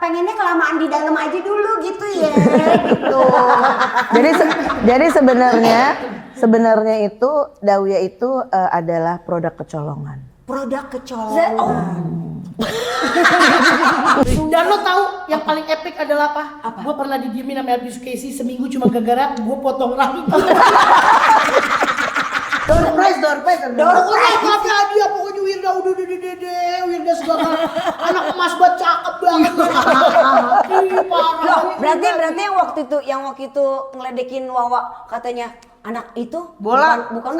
pengennya kelamaan di dalam aja dulu gitu ya. Gitu. Jadi sebenarnya itu Dawia itu adalah produk kecolongan. Produk kecolongan. Dan lo tahu yang paling epic adalah apa? Gue pernah didiemin sama Elvis Casey seminggu cuma gara-gara gue potong rambut. Door prize. Pokoknya apa dia pokoknya Wirda udah dede, Wirda segala anak emas buat cakep banget. Ih parah. Berarti yang waktu itu ngeledekin Wawa katanya anak itu Bola. bukan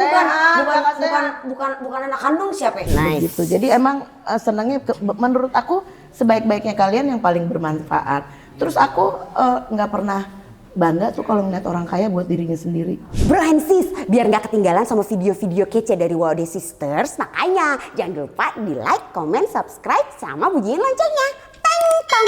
anak kandung siapa? Nice. Gitu. Jadi emang senangnya menurut aku sebaik-baiknya kalian yang paling bermanfaat. Terus aku nggak pernah bangga tuh kalau ngeliat orang kaya buat dirinya sendiri. Bro and sis, biar nggak ketinggalan sama video-video kece dari Wow The Sisters, makanya jangan lupa di like, comment, subscribe, sama bunyiin loncengnya. Teng teng.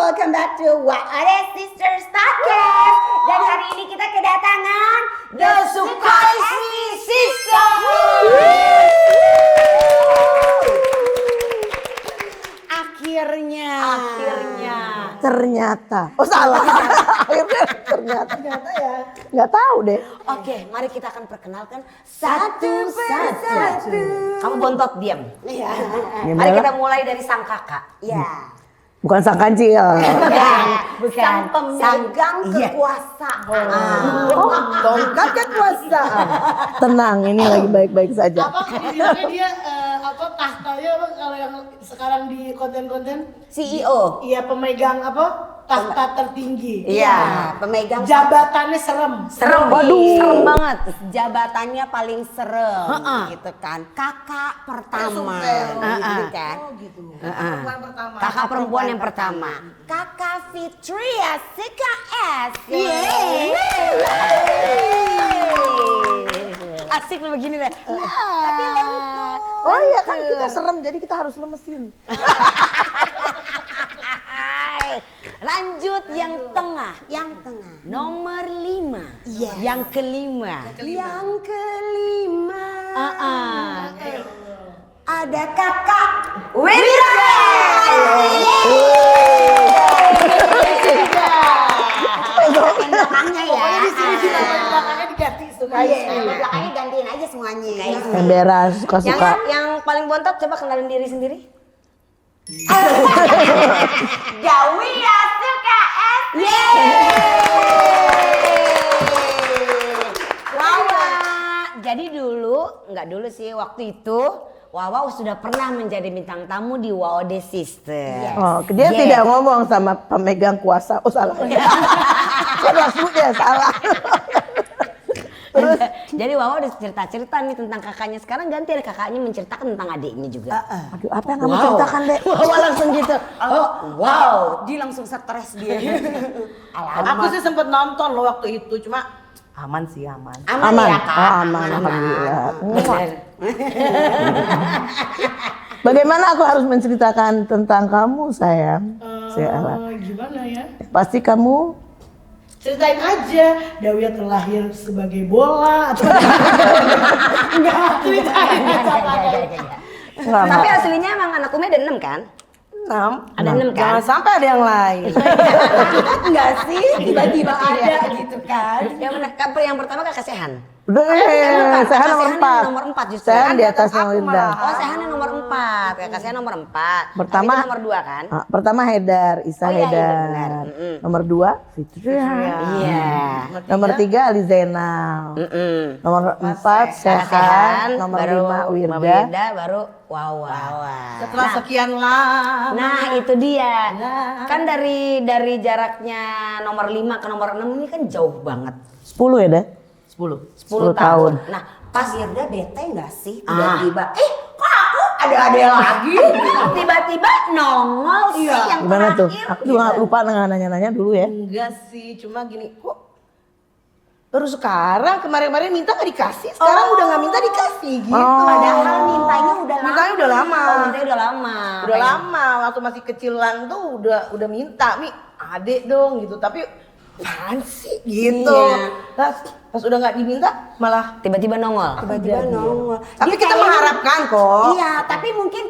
Welcome back to Wow The Sisters Podcast. Dan hari ini kita kedatangan The Sukaisi Sisters. Akhirnya. Ternyata. Oh salah. Akhirnya ternyata ya. Nggak tahu deh. Oke, mari kita akan perkenalkan satu persatu. Kamu bontot diam. Iya. Mari kita mulai dari sang kakak. Iya. Bukan sang kancil. Bukan. Sang pemegang kekuasaan. Tongkat kekuasaan. Tenang, ini lagi baik-baik saja. Apa bilangnya dia tahtanya apa kalau yang sekarang di konten-konten? CEO. Iya pemegang apa? Tahta tertinggi. Iya, pemegang jabatannya serem. Waduh, serem banget. Jabatannya paling serem, gitu kan. Kakak pertama, gitu kan. Oh gitu. Perempuan pertama. Kakak perempuan yang pertama. Kakak Fitria CKS. Asik lo begini deh. Tapi lembut. Oh iya kan kita serem, jadi kita harus lemesin. Lanjut yang tengah. Nomor 5. Yes. Yang kelima. Ada kakak Wira. Belakangnya ya. Pokoknya di sini belakangnya diganti Belakangnya gantiin aja semuanya. Beras, suka-suka. Yang paling bontot coba kenalin diri sendiri. Dawia CKS. Wawa. Jadi waktu itu Wawa sudah pernah menjadi bintang tamu di Wow The Sisters. Oh, dia tidak ngomong sama pemegang kuasa. Oh salah. Saya sebutnya salah. Terus jadi Wawa udah cerita-cerita nih tentang kakaknya. Sekarang ganti ada kakaknya menceritakan tentang adiknya juga. Aduh, apa yang kamu ceritakan, Dek? Wawa langsung gitu. Dia langsung stres dia. Aku sih sempet nonton loh waktu itu, cuma aman. Aman ya, Kak? Aman, alhamdulillah. Bagaimana aku harus menceritakan tentang kamu, sayang? Gimana ya? Pasti kamu Ceritain aja, Dawia terlahir sebagai bola atau enggak? Ceritain aja. Tapi aslinya emang anak Umi ada 6 kan? 6. Ada 6 kan? Jangan sampai ada yang lain. Enggak sih, tiba-tiba ada gitu kan. Yang pertama Kakak Sehan. Sehan nomor 4. Nomor 4 justru. Sehan di atasnya aku Wirda. malah. Oh, Sehan yang nomor 4. Kakak saya nomor 4. Pertama- Tapi itu nomor 2 kan? Pertama Haidar, Isa Oh, iya, iya, Haidar. benar. Nomor 2 Fitria. Iya. Nomor 3 Ali Zainal. Nomor 4 Sehan. Nomor 5 Wirda. baru Wawa. Setelah sekian lah. Nah, itu dia. Kan dari jaraknya nomor 5 ke nomor 6 ini kan jauh banget. 10 ya, Dah? 10. 10 tahun. tahun. Nah, pas Wirda bete nggak sih tiba-tiba? Kok aku ada lagi? Tiba-tiba nongol sih yang Gimana tuh? terakhir. Aku juga lupa nanya-nanya dulu ya. Enggak sih, cuma gini, kok baru sekarang kemarin-kemarin minta nggak dikasih, sekarang udah nggak minta dikasih gitu. Padahal mintanya udah lama. Mintanya udah lama. Oh, mintanya udah lama. Udah lama, waktu masih kecilan tuh udah minta, Mi, adek dong gitu, tapi apaan sih gitu. Iya. Pas udah nggak diminta malah Tiba-tiba nongol. Tiba-tiba nongol. Tapi Dia kita kayaknya- mengharapkan kok. Iya, tapi mungkin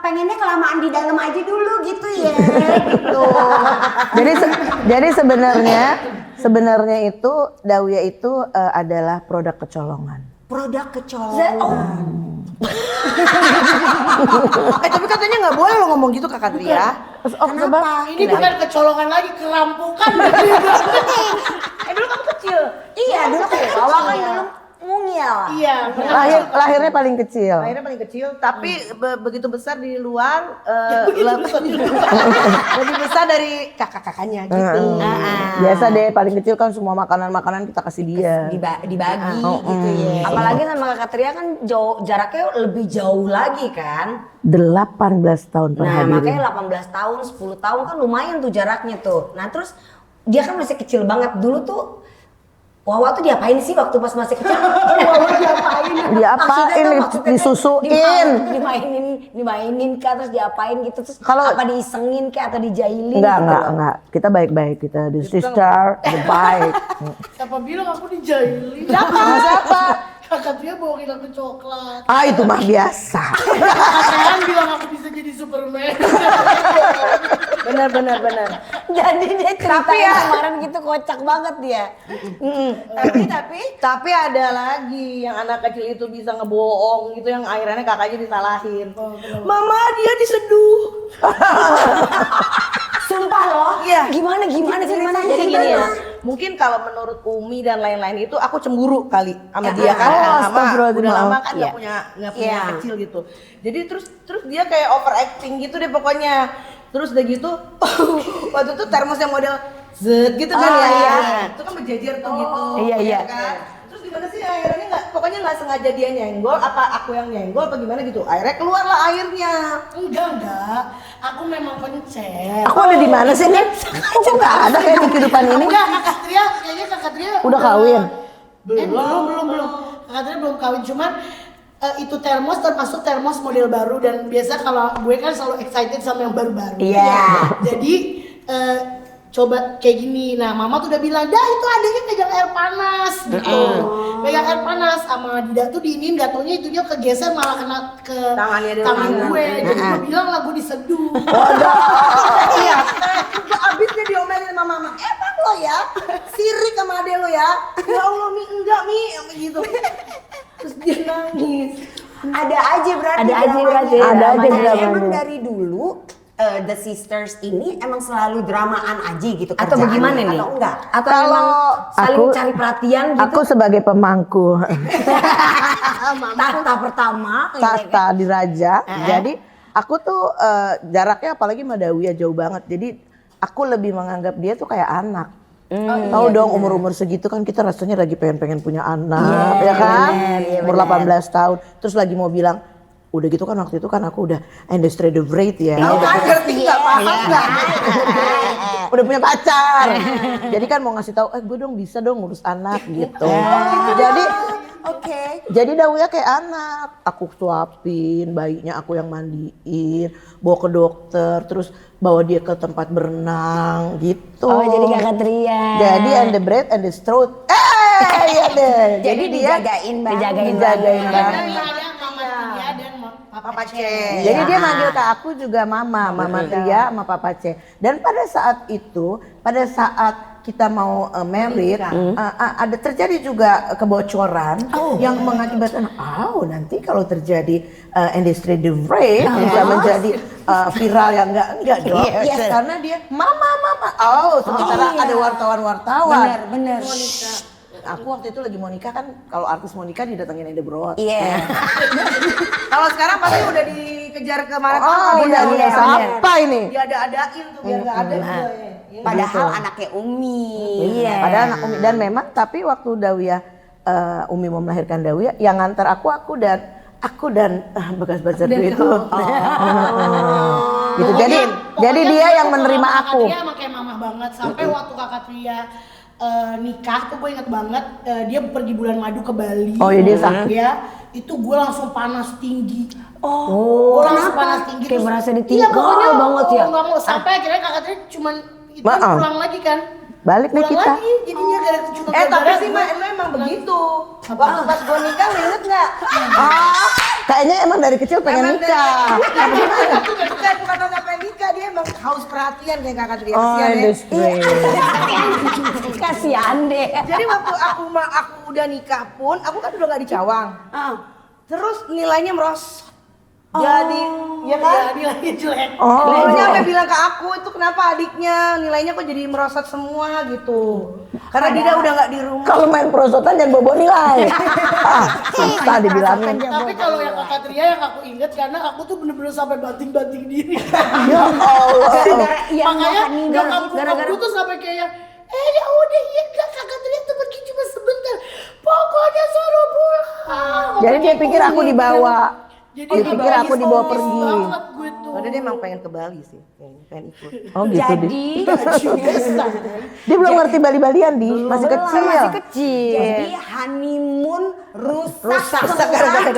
pengennya kelamaan di dalam aja dulu gitu ya. Gitu. Jadi sebenarnya itu Dawia itu adalah produk kecolongan. Produk kecolongan. Tapi katanya nggak boleh lo ngomong gitu Kakak Tria. Kenapa? Ini bukan kecolongan lagi, kerampukan. Dulu kamu kecil. Iya, dulu kan Wawa kan dulu mungil. Iya, benar. Lahirnya paling kecil. Akhirnya paling kecil, tapi begitu besar di luar, lebih besar dari kakak-kakaknya gitu. Biasa deh paling kecil kan semua makanan-makanan kita kasih dia. Dibagi gitu ya. Apalagi sama Kakak Tria kan jaraknya lebih jauh lagi kan. 18 tahun per Nah, hadirin. makanya 18 tahun, 10 tahun kan lumayan tuh jaraknya tuh. Nah, terus dia kan masih kecil banget. Dulu tuh Wawa tuh diapain sih waktu pas masih kecil? Wawa diapain? Diapain? Disusuin. Dimainin kah, terus diapain gitu, terus Kalau- apa diisengin kah atau dijailin Enggak, gitu loh. enggak. Kita baik-baik, kita the sister, the baik. Siapa bilang aku dijailin? Siapa? Kakak dia bawain aku coklat. Ah, itu mah biasa. Kakak bilang aku bisa jadi Superman. Benar. Jadi dia ceritain kemarin gitu kocak banget dia. Tapi ada lagi yang anak kecil itu bisa ngebohong gitu, yang akhirnya kakaknya disalahin. Mama dia diseduh. Sumpah loh. Iya. Gimana ceritanya? Jadi gini ya, mungkin kalau menurut Umi dan lain-lain itu aku cemburu kali sama dia kan, Oh, sama astagfirullahaladzim. udah lama kan Iya. nggak punya Iya. kecil gitu. Jadi terus dia kayak overacting gitu deh pokoknya. Terus udah gitu, waktu itu termos yang model Z gitu kan Oh, ya, iya. itu kan berjejer tuh gitu. Iya. Kan? Terus gimana sih akhirnya pokoknya nggak sengaja dia nyenggol, apa aku yang nyenggol apa gimana gitu. Akhirnya keluarlah airnya. Enggak. Aku memang pencet. Aku ada di mana sih, Nek? Kok nggak ada kayak di kehidupan ini? Enggak, kayaknya kakak Tria Udah kawin? Belum. Kakak Tria belum kawin, cuman itu termos termasuk termos model baru, dan biasa kalau gue kan selalu excited sama yang baru-baru. Iya. Jadi coba kayak gini. Nah, mama tuh udah bilang, "Dah, itu adanya pegang air panas." gitu. Pegang air panas sama Dida tuh diinin, gak taunya itunya kegeser malah kena ke Tangannya dia. tangan gue. Jadi gue bilang lah gue diseduh. Iya, itu abis dia diomelin sama mama. Emang lo ya, sirik sama ade lo ya. Ya Allah Mi, enggak Mi, apa gitu. Terus dia nangis. Ada aja berarti. Ada aja dramanya. dramanya. Emang dari dulu The Sisters ini emang selalu dramaan aja gitu Atau kerjaannya, bagaimana nih? Atau enggak? Atau Kalau memang saling aku- cari perhatian gitu? Aku sebagai pemangku tahta pertama. tahta di raja, jadi aku tuh jaraknya apalagi sama Dawia jauh banget. Jadi aku lebih menganggap dia tuh kayak anak. Tahu dong umur-umur segitu kan kita rasanya lagi pengen punya anak, ya kan? Umur 18 tahun, terus lagi mau bilang udah gitu kan waktu itu kan aku udah administrative rate ya. Udah Ngerti nggak paham nggak? udah punya pacar. Jadi kan mau ngasih tahu, gue dong bisa dong ngurus anak gitu. Jadi jadi Dawia kayak anak. Aku suapin, bayinya aku yang mandiin, bawa ke dokter, terus bawa dia ke tempat berenang gitu. Oh, jadi kakak Tria. Jadi and the bread and the throat. Iya deh. Jadi dijagain banget. Dijagain banget. Ada Mama Tia dan Papa C. Jadi dia manggil ke aku juga mama Tria sama Papa C. Dan pada saat itu, pada saat kita mau married, ada terjadi juga kebocoran yang mengakibatkan, nanti kalau terjadi industri rape bisa menjadi viral yang enggak dong. Yes, karena dia mama. Sementara ada wartawan. Bener. Aku waktu itu lagi mau nikah kan, kalau artis mau nikah didatengin Ede Brot. Iya. Kalau sekarang pasti udah dikejar kemana Udah apa ini? Dia ada-adain tuh biar nggak ada juga ya. Padahal anaknya Umi. Iya. Padahal anak Umi, dan memang tapi waktu Dawiyah Umi mau melahirkan Dawiyah, yang ngantar aku dan bekas bazar itu. Gitu. Jadi dia yang menerima aku. Kakak Tria emang kayak mama banget sampai waktu kakak Tria nikah tuh gue inget banget, dia pergi bulan madu ke Bali. Oh iya, dia sakit. Ya, itu gue langsung panas tinggi. Gue langsung panas tinggi. Kayak terus- merasa Iya ditinggal pokoknya banget ya. nggak mau sampai akhirnya kakak Tria cuman itu pulang lagi kan. Balik nih Pulang kita. lagi jadinya gara cuma Tapi gara-gara sih gue- lu emang begitu. Waktu pas gue nikah lu inget nggak? Kayaknya emang dari kecil pengen nikah. Bukan sampai nikah, dia emang haus perhatian kayak kakak Tria. Kasihan ya. Kasihan deh. Jadi waktu aku udah nikah pun, aku kan udah nggak di Cawang. Terus nilainya merosot. Jadi, ya kan? nilainya jelek. Gurunya sampai bilang ke aku, itu kenapa adiknya nilainya kok jadi merosot semua gitu. Karena Dida udah nggak di rumah. Kalau main perosotan jangan bobo nilai. Susah dibilangin. Tapi kalau yang kakak Tria yang aku inget karena aku tuh bener-bener sampai banting-banting diri. Ya Allah. Makanya nyokap tuh sampai kayak ya udah ya kakak Tria tuh pergi cuma sebentar. Pokoknya suruh pulang. Jadi dia pikir aku dibawa. Jadi Dia pikir aku dibawa egois pergi. banget gue tuh. Padahal dia emang pengen ke Bali sih, pengen ikut. Oh gitu deh. Jadi Dia belum ngerti Bali-Balian di, masih kecil. Jadi honeymoon rusak gara-gara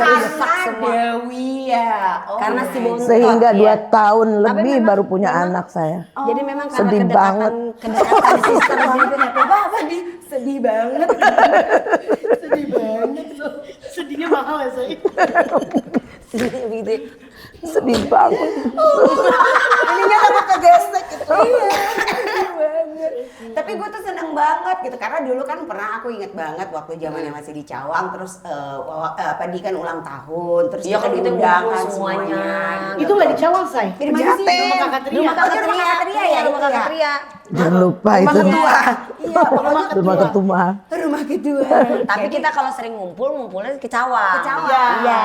Dawiyah. karena si Bontot. Sehingga 2 ya. tahun lebih memang- baru punya anak saya. Jadi memang karena Sedih banget. kedekatan sister gitu ya. Sedih banget. Sedih banget loh. Sedihnya mahal ya saya. Sedih banget. Ininya takut kegesek gitu. Tapi gue tuh seneng banget gitu karena dulu kan pernah aku inget banget waktu zamannya masih di Cawang terus Di kan ulang tahun terus Iya, kan kita diundang ngumpul kan semuanya. Itu nggak di Cawang say. Di mana sih? Rumah kakak Tria. Rumah kakak Tria ya, Rumah kakak Tria. Jangan lupa itu. Iya, pokoknya Rumah ketua. rumah kedua. Tapi kita kalau sering ngumpulnya ke Cawang. Ke Cawang. Iya.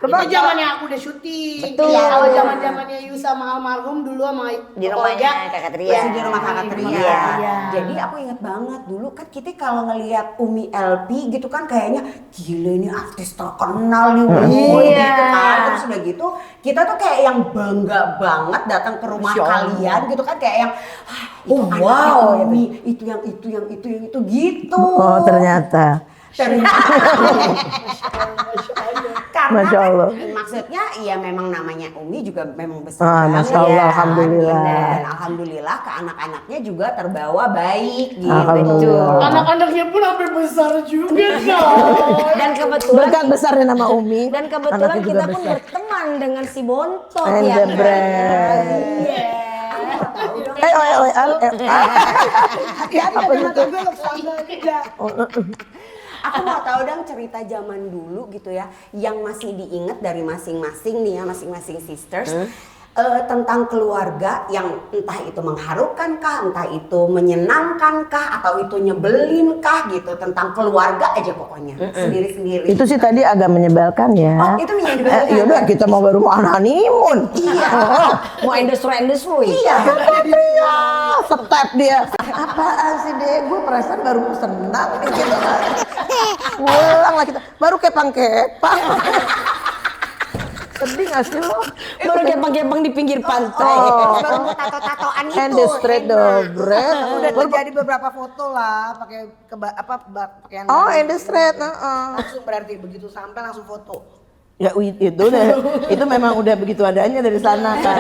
Itu zamannya aku udah syuting. Betul. Iya, kalau zaman-zamannya Yu sama almarhum dulu sama Di rumahnya kakak Tria. Masih di rumah kakak Tria. Iya. Jadi aku inget banget dulu kan kita kalau ngelihat Umi LP gitu kan kayaknya gila ini artis terkenal nih Iya. gitu kan. Terus udah gitu kita tuh kayak yang bangga banget datang ke rumah kalian gitu kan kayak yang itu wow, Umi, itu yang itu gitu. Oh ternyata. Karena Masya Allah. kan, maksudnya ya memang namanya Umi juga memang besar banget Masya Allah, ya. alhamdulillah. Dan alhamdulillah ke anak-anaknya juga terbawa baik gitu. Alhamdulillah. anak-anaknya pun sampai besar juga kan. Dan kebetulan Berkat besarnya nama Umi. dan kebetulan anaknya juga kita pun besar. berteman dengan si Bontot And ya. the brand. Apa gitu? Aku mau tahu dong cerita zaman dulu gitu ya, yang masih diingat dari masing-masing nih ya, masing-masing sisters. Tentang keluarga yang entah itu mengharukan kah, entah itu menyenangkan kah, atau itu nyebelin kah gitu, tentang keluarga aja pokoknya sendiri-sendiri. Itu sih tadi agak menyebalkan ya. Oh, itu menyebalkan. Yaudah kita mau baru mau honeymoon. Mau industri. Iya, Tria, step dia. Apaan sih deh? Gue perasaan baru senang gitu. Pulang lah kita, baru kepang-kepang. Sedih gak sih lo? Baru kepang-kepang di pinggir pantai. Baru mau tato-tatoan itu. And the straight the bread. Udah terjadi beberapa foto lah pakai pakaian Oh, baru. and the straight. Langsung berarti begitu sampai langsung foto. Ya itu udah, itu memang udah begitu adanya dari sana kan.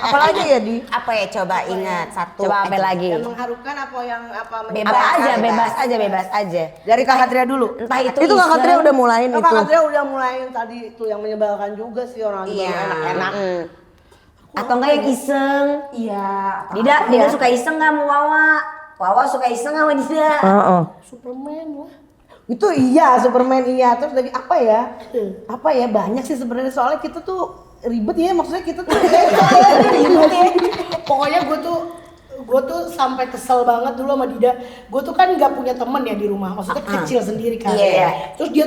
Apalagi ya di Apa ya coba ingat satu. Coba apa lagi? Yang mengharukan apa yang apa Bebas aja. Dari kakak Tria dulu. Entah itu itu kakak Tria udah mulain Oh, itu. kakak Tria udah mulai tadi itu yang menyebalkan juga sih orang Iya. enak-enak. Atau enggak yang iseng? Iya. Dida suka iseng nggak mau Wawa? Wawa suka iseng sama dia. Superman lah. Itu iya, Superman iya. Terus lagi apa ya? Apa ya, banyak sih sebenarnya, soalnya kita tuh ribet ya, maksudnya kita tuh ribet ya. Pokoknya gue tuh sampai kesel banget dulu sama Dida. Gue tuh kan nggak punya temen ya di rumah, maksudnya kecil sendiri kan. Iya. Terus dia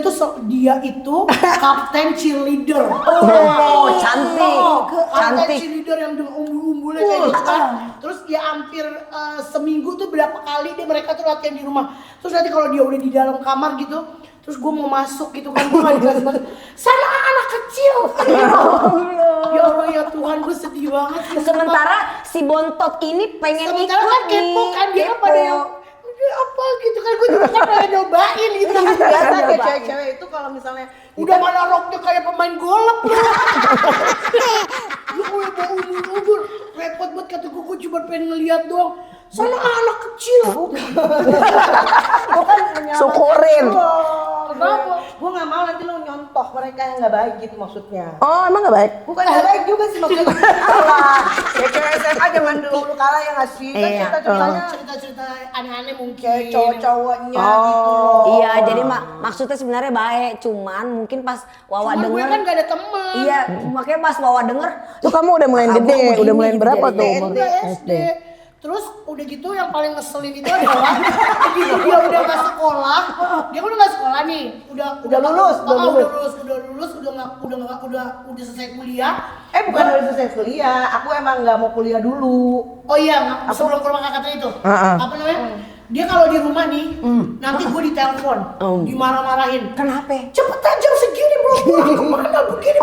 itu kapten cheerleader. Oh, cantik. Kapten Cantik. cheerleader yang dengan umbul-umbulnya kayak gitu kan. Terus ya hampir seminggu tuh berapa kali mereka tuh latihan di rumah. Terus nanti kalau dia udah di dalam kamar gitu, terus gue mau masuk gitu kan, gue gak dikasih masuk. Sana anak kecil. Ya Allah ya Tuhan, gue sedih banget. Sementara si bontot ini pengen Sementara ikut kan kepo nih. kan, dia kan pada yang "Ini apa gitu kan, gue juga kan pengen nyobain gitu. Biasa kayak cewek-cewek itu kalau misalnya Udah mana roknya kayak pemain golep lu. Lu udah bau ubur-ubur, repot banget kata gue cuma pengen ngeliat doang. Sana anak kecil. bukan Syukurin. Kenapa? Gue nggak mau nanti lo nyontoh mereka yang nggak baik gitu maksudnya. Oh, emang gak baik? Bukan nggak baik juga sih maksudnya. Salah. Ya cewek SMA zaman dulu kala yang ngasih kan Iya. cerita-ceritanya Cerita-cerita aneh-aneh mungkin. kayak cowok-cowoknya gitu loh. Iya, jadi maksudnya sebenarnya baik, cuman mungkin pas Wawa Cuman gue denger. kan gak ada temen. Iya, makanya pas Wawa denger, Tuh kamu udah mulai Abang gede, begini udah mulai gitu berapa jadinya. tuh umur? SD. Terus udah gitu yang paling ngeselin itu adalah begitu dia udah nggak sekolah, dia kan udah nggak sekolah nih, udah lulus, udah selesai kuliah. Bukan dari selesai kuliah, aku emang nggak mau kuliah dulu. Oh iya, sebelum ke rumah kakaknya itu, apa namanya? Dia kalau di rumah nih, nanti gue ditelepon, dimarah-marahin. kenapa? Cepetan jam segini belum pulang kemana begini?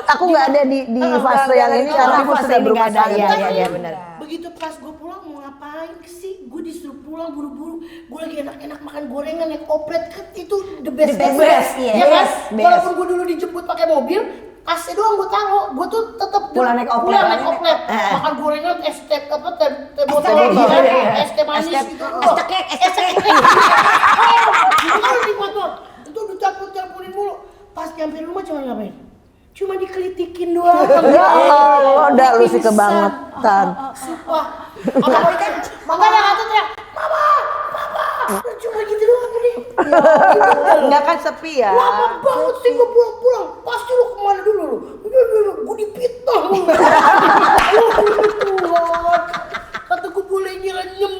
Aku nggak ada di fase yang ini karena aku sudah berumah tangga. Iya, benar. Begitu pas gue pulang mau ngapain sih? Gue disuruh pulang buru-buru. Gue lagi enak-enak makan gorengan naik oplet kan itu the best. The best, iya. Ya kan? Best. Walaupun gue dulu dijemput pakai mobil, tasnya doang gue taruh. Gue tuh tetap Pulang naik oplet. Pulang naik oplet. Makan gorengan, es teh apa teh botol teh, gitu kan, iya. es teh manis Es teh- gitu. es teh kek, es teh kek. Itu kan nikmat banget. Itu ditelepon-teleponin mulu. Pas nyampe rumah cuma ngapain? Cuma dikelitikin doang. Ya Allah, udah lu sih Pingsan. kebangetan. Sumpah. Apa kan? Makanya kata teriak, "Mama, Papa." Cuma gitu doang nih. Nggak kan sepi ya. Lama banget sih gue pulang-pulang. Pasti lu kemana dulu lu? Gue dipitnah lu. Tuhan. Kata gue boleh nyerenyem.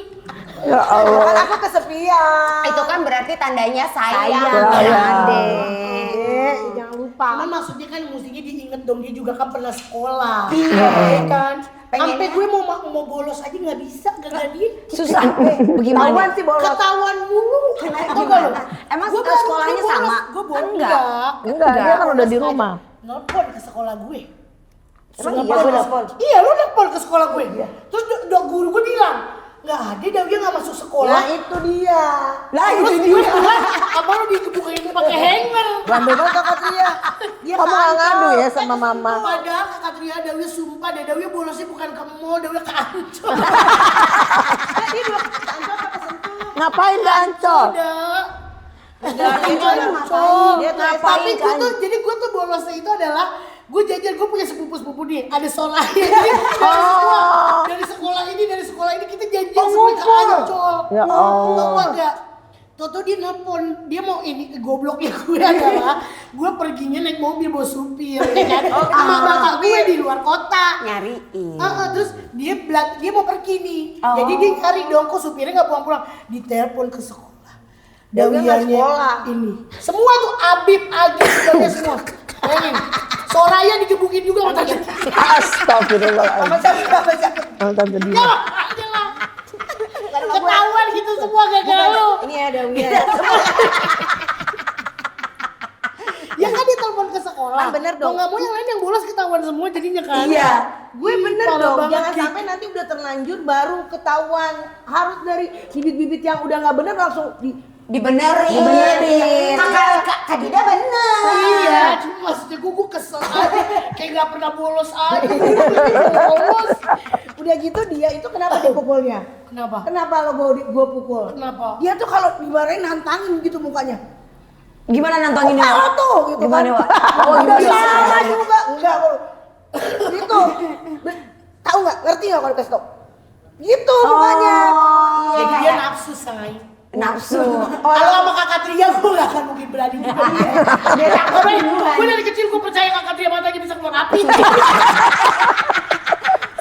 Ya Allah. Kan aku kesepian. Itu kan berarti tandanya sayang Sayang. ya Adek. Jangan lupa. Cuman maksudnya kan mestinya diinget dong, dia juga kan pernah sekolah. Iya kan? Sampai gue mau bolos aja nggak bisa, gak dia. Susah. Ketahuan Bagaimana? sih bolos. Ketahuan mulu. Gimana? Emang sekolahnya sama? Gue bolos. Enggak. Enggak, dia kan udah di rumah. Nelpon ke sekolah gue. Emang iya lu nelpon? Iya, lu nelpon ke sekolah gue. Terus guru gue bilang, nggak ada, dia nggak masuk sekolah. Nah itu dia. Lah, Terus itu gue dia. bilang, apa lu dibukain pakai hanger? Bandel banget kakak Tria. Dia Kamu nggak kacau. ngadu ya sama mama? Padahal kakak Tria Dewi sumpah deh, Dewi bolosnya bukan ke mall, Dewi ke Ancol. Ngapain ke Ancol? Udah. Dia tuh Tapi gue kan. tuh, jadi gue tuh bolosnya itu adalah gue jajan, gue punya sepupu-sepupu nih, ada solahnya. Jadi dari sekolah ini kita jajan sampai ke Ancol. Ya Allah. Tau gak? Toto dia nelpon, dia mau ini gobloknya gue adalah gue perginya naik mobil bawa supir, ya kan? Sama bapak gue di luar kota. Nyariin. Terus dia mau pergi nih, jadi dia cari dong, kok supirnya nggak pulang-pulang, ditelepon ke sekolah. Dia nggak Dawiannya sekolah. ini, semua tuh Abib, Agib, semuanya semua. Bayangin, Soraya digebukin juga sama tante. Astagfirullahaladzim. Tante Dina. Ya, aja lah. Ketahuan gitu semua gara-gara lu. Ini ada Wia. Ya kan dia telepon ke sekolah. Kan bener dong. Mau nggak mau yang lain yang bolos ketahuan semua jadinya kan. Iya, gue bener Parah dong. banget, Jangan Ki. sampai nanti udah terlanjur baru ketahuan. Harus dari bibit-bibit yang udah nggak bener langsung Dibenerin. Kak Dida bener. Iya, cuma maksudnya gue kesel aja, kayak nggak pernah bolos aja. Bolos. Udah gitu dia itu kenapa dipukulnya? Kenapa? Kenapa lo gue pukul? Kenapa? Dia tuh kalau dimarahin nantangin gitu mukanya. Gimana nantonginnya? Kalau tuh gitu Gimana, kan. Wak? Oh, Udah gimana? sama juga. Enggak kok. Gitu. Tahu nggak? Ngerti nggak kalau dikasih tau? Gitu mukanya. Jadi dia nafsu, say. Nafsu. Kalau sama kakak Tria gue gak akan mungkin berani juga. Dia takut. Gue dari kecil gue percaya kakak Tria matanya bisa keluar api.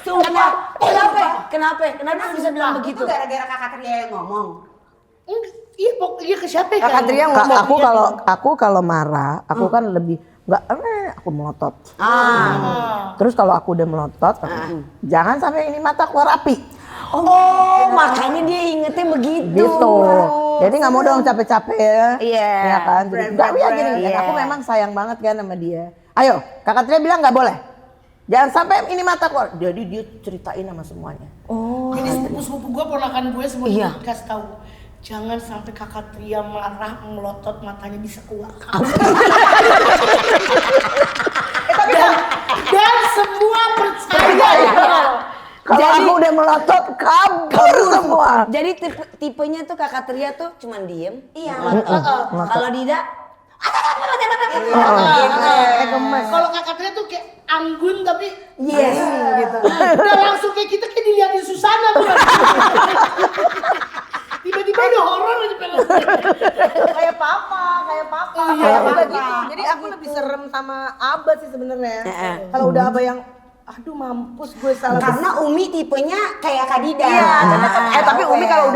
Sumpah. Kenapa bisa bilang begitu? Itu gara-gara kakak Tria yang ngomong. Iya pokoknya ke siapa ya? Kakak Tria ngomong. Aku kalau marah, aku kan lebih nggak aku melotot. Terus kalau aku udah melotot, jangan sampai ini mata keluar api. Oh, makanya dia ingetnya begitu. Gitu. Jadi nggak mau dong capek-capek ya. Iya. Ya kan. Nggak ya gini. Dan aku memang sayang banget kan sama dia. Ayo, kakak Tria bilang nggak boleh. Jangan sampai ini mata keluar. Jadi dia ceritain sama semuanya. Jadi sepupu-sepupu gue, ponakan gue semua dikasih tahu. Jangan sampai kakak Tria marah, melotot, matanya bisa keluar. Dan semua percaya. Kalau aku udah melotot, kabur semua. Jadi tipenya tuh kakak Tria tuh cuman diem. Iya. Kalau Dida, Kalau kakak Tria tuh kayak anggun tapi yes. gitu. Udah langsung kayak kita kayak dilihatin Susana tuh. Tiba-tiba ada horor aja pengen. Kayak papa. Iya, Aku papa. gitu. Jadi aku lebih serem sama Abah sih sebenarnya. Kalau udah Abah yang aduh mampus gue salah. Karena Umi tipenya kayak Kak Dida. Iya. Tapi Umi kalau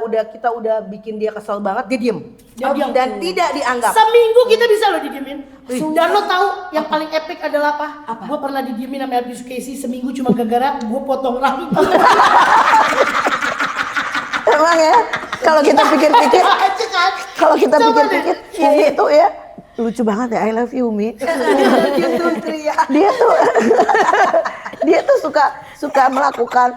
udah kita udah bikin dia kesel banget, dia diem. Dia diam. Dan tidak dianggap. Seminggu kita bisa loh didiemin. Dan lo tahu yang paling epic adalah apa? Gue pernah didiemin sama Elvis Casey seminggu cuma gara-gara gue potong rambut. Emang ya, kalau kita pikir-pikir, Umi itu ya lucu banget ya. I love you, Umi. dia tuh suka melakukan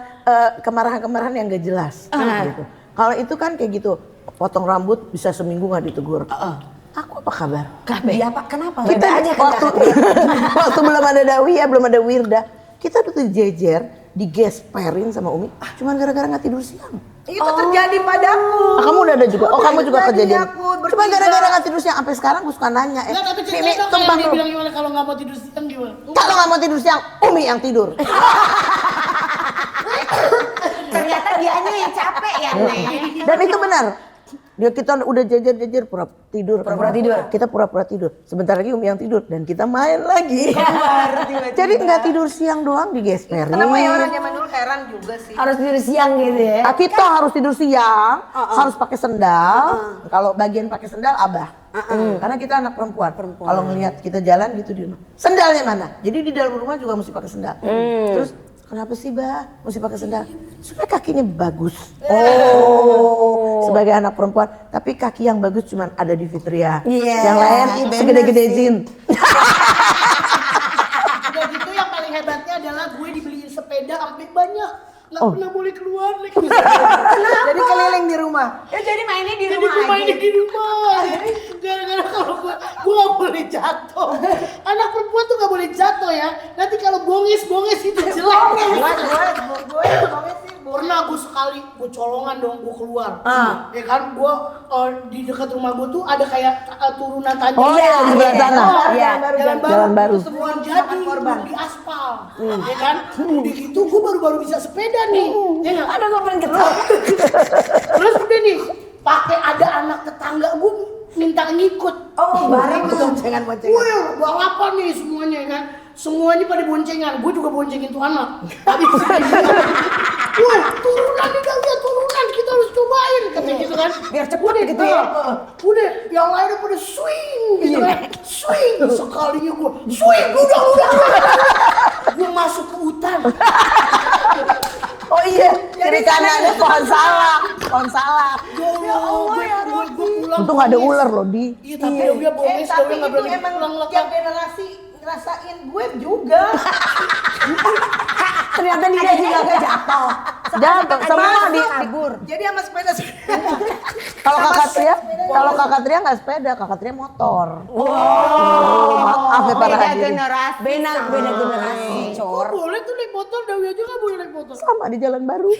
kemarahan-kemarahan yang gak jelas. Gitu. Kalau itu kan kayak gitu, potong rambut bisa seminggu nggak ditegur. Aku apa kabar? Iya Pak, kenapa? Kita aja waktu belum ada Dawi ya, belum ada Wirda, kita tuh jejer digesperin sama Umi, cuman gara-gara nggak tidur siang. Itu terjadi padaku. Kamu udah ada juga? Oh, kamu juga kejadian. Aku Cuma gara-gara nggak tidur siang, sampai sekarang gue suka nanya. Enggak, tapi Mimi, ceritanya dong tumpang kayak dia dulu. bilang gimana kalau nggak mau tidur siang gimana? Kalau nggak mau tidur siang, Umi yang tidur. Ternyata dianya yang capek ya, Nek. Dan itu benar. Kita udah jajar pura tidur. Kita pura-pura tidur. Sebentar lagi Umi yang tidur dan kita main lagi. Jadi nggak tidur siang doang digesperin. Kenapa ya orang zaman dulu heran juga sih. Harus tidur siang gitu ya. Kita harus tidur siang, harus pakai sendal. Kalau bagian pakai sendal Abah. Karena kita anak perempuan. Kalau ngelihat kita jalan gitu di rumah. Sendalnya mana? Jadi di dalam rumah juga mesti pakai sendal. Terus kenapa sih Bah mesti pakai sendal? Supaya kakinya bagus. Sebagai anak perempuan, tapi kaki yang bagus cuma ada di Fitria. Yang lain segede-gede Zin. Udah gitu yang paling hebatnya adalah gue dibeliin sepeda sampai banyak. Nggak pernah boleh keluar lagi. Jadi keliling di rumah. Ya jadi mainnya di Jadi rumah gue aja. mainnya di rumah. Gara-gara kalau gue nggak boleh jatuh. Anak perempuan tuh nggak boleh jatuh ya. Nanti kalau bongis itu jelek. Gue sih Pernah gue sekali, gue colongan dong, gue keluar. Ya kan, gue di dekat rumah gue tuh ada kayak turunan tanjakan. Oh iya, di sebelah sana. Jalan baru. Baru. Semua jadi di aspal. Ya kan, udah gitu gue baru bisa sepeda nih. Ya nggak? Ada gue pengen ketawa. Terus udah nih, pakai ada anak tetangga gue minta ngikut. Oh, bareng tuh. Wih, balapan nih semuanya ya kan. Semuanya pada boncengan, gue juga boncengin tuh anak. Tapi wah, turunan nih kalian, turunan kita harus cobain katanya gitu kan. Biar cepet gitu ya. Udah, yang lainnya pada swing gitu kan. Swing, sekalinya gue swing, udah. Gue masuk ke hutan. Oh iya, kiri kanannya pohon salak. Ya Allah, gue pulang. Untung nggak ada ular loh di. Iya, tapi dia bongis, tapi dia nggak itu berani emang pulang tiap lekap. generasi ngerasain gue juga. Ternyata dia juga gak jatuh. Jatuh semua di. Jadi sama sepeda Kalau kakak Tria nggak sepeda, kakak Tria motor. Maaf ya para Beda hadirin. generasi. Beda generasi, cor. Oh, boleh tuh naik motor, Dawi aja nggak boleh naik motor. Sama di jalan baru.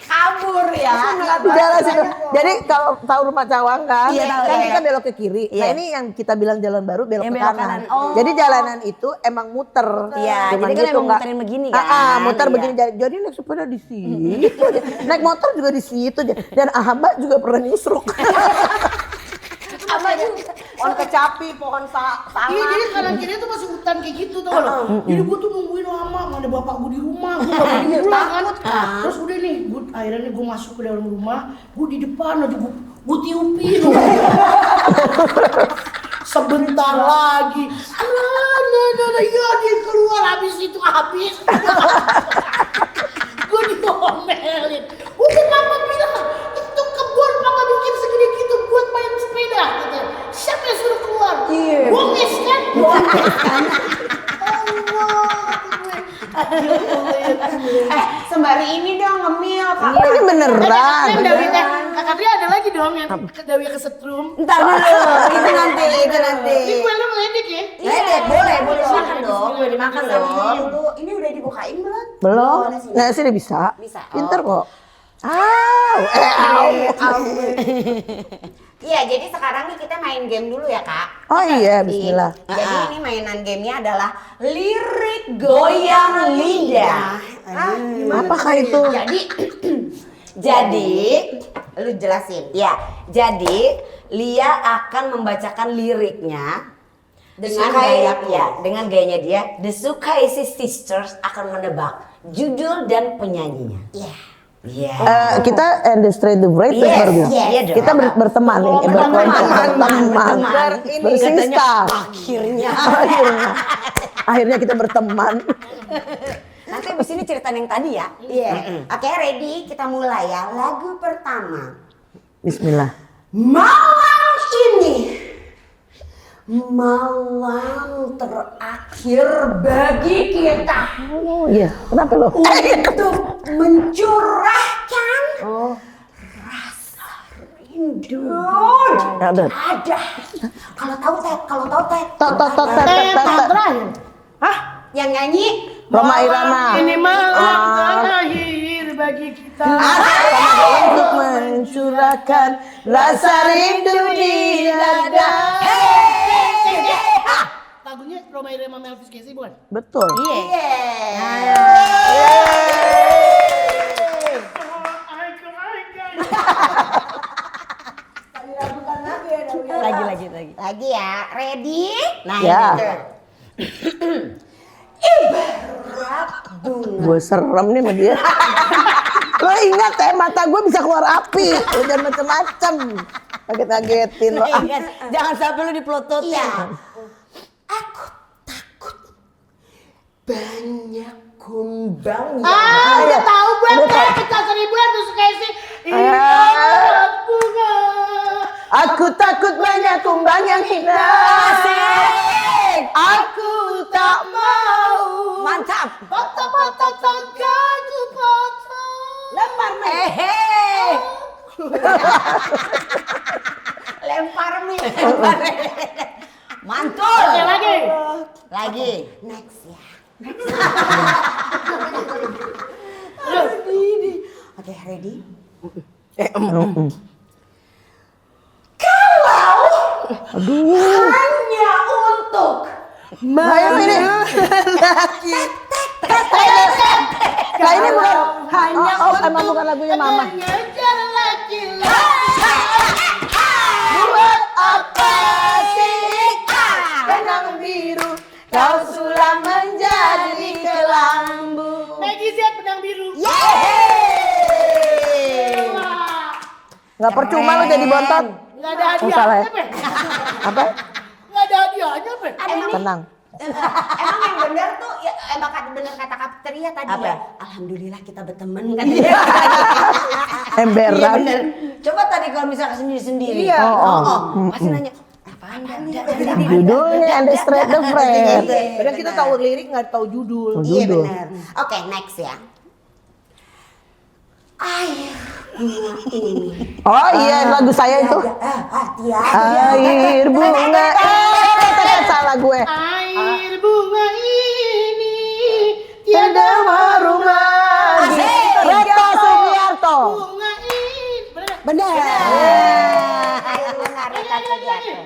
Kabur ya. Di jalan situ. Jadi kalau tahu rumah Cawang kan, Iya, tahu, kan iya. kita belok ke kiri. Iya. Nah ini yang kita bilang jalan baru belok Yang ke belok kanan. kanan. Oh. Jadi jalanan itu emang muter. Iya, Cuman jadi kan emang nggak- muterin begini Muter kan? begini. Jadi naik sepeda di situ aja. Naik motor juga di situ aja. Dan Ahamba juga pernah nyusruk. Apa juga? Pohon kecapi, pohon salak. Iya, jadi kanan kiri tuh masih hutan kayak gitu tau gak lo. Jadi gue tuh nungguin lama, nggak ada bapak gue di rumah, gue gak berani pulang kan. Terus udah nih, akhirnya nih gue masuk ke dalam rumah, gue di depan aja gue tiupin. Sebentar lagi, iya dia keluar habis itu habis. Gue diomelin. Udah papa bilang itu kebun papa bikin segede gitu buat main sepeda. Gitu. Siapa yang suruh keluar? Bonges kan? Bonges kan? Sembari ini dong ngemil Kak. Ini beneran. Kakak dia ada lagi dong yang Dawi kesetrum. Entar dulu, itu nanti. Ini gue lu ngeledek ya? Ledek, boleh dimakan dong. Boleh dimakan dong. Dulu, ini udah dibukain belum? Belum. Mana sih? Nah sih udah bisa. Bisa. Pinter kok. Iya, jadi sekarang nih kita main game dulu ya Kak. Oh iya, bismillah. Jadi ini mainan gamenya adalah lirik goyang lidah. Apakah itu? Jadi, lu jelasin. Ya, jadi Lia akan membacakan liriknya dengan Sukaisi. dengan gayanya dia. The Sukaisi Sisters akan menebak judul dan penyanyinya. Iya. Iya. Kita and the straight the bright Yes, berdua. iya dong. Kita berteman ini, berteman. Bersista. Akhirnya. Akhirnya kita berteman. Nanti abis ini cerita yang tadi ya. Iya. Oke, ready? Kita mulai ya. Lagu pertama. Bismillah. Malam ini malam terakhir bagi kita Oh iya, kenapa lo? untuk mencurahkan rasa rindu. Ada. Ada. Kalau tahu tet. Terakhir. Hah? Yang nyanyi Roma Irama. Ini malam terakhir bagi kita. Untuk mencurahkan rasa rindu di dada. Lagunya Roma Irama Melvis Casey bukan? Betul. lagi ya. Ready? Nah, Ya. ini tuh. Ibarat bunga. Gue serem nih sama dia. Lo ingat ya, mata gue bisa keluar api. Lo jangan macem-macem. Kaget-kagetin lo. Jangan sampai lu diplototin. Iya. Aku takut banyak kumbang yang Udah tahu gue pecah 1000 tuh Casey. Ibarat bunga. Aku takut banyak kumbang yang hina. Aku tak mau. Mantap. Patah-patah tanggaku patah. lempar mie. Lempar mie. Mantul. Oke lagi. Lagi. Next ya. Oke, ready? Hanya untuk Ayo ini. Nah ini bukan. Hanya Emang bukan lagunya mama. mengejar laki-laki. Buat apa sih benang biru kau sulam menjadi kelambu. Maggie Z benang biru. Nggak percuma lo jadi bontot. Nggak ada Oh, salah ya? hadiahnya, Pe. Apa? Nggak ada hadiahnya, Pe. Tenang. emang yang benar tuh ya, emang benar kata Kapteria tadi Apa? ya. Alhamdulillah kita berteman kan. Iya Emberan. benar. Coba tadi kalau misalnya sendiri-sendiri. Iya. Masih nanya, apaan dah? Judulnya And the Straight the Friend. Kadang kita tahu lirik nggak tahu judul. Iya Judul. benar. Oke, next ya. Air bunga ini. Oh iya lagu saya itu. Tiada. Air bunga. Salah gue. Air bunga ini Tiada tiada harum lagi. Reto Sugiarto. bunga ini. Bener nggak? Benar.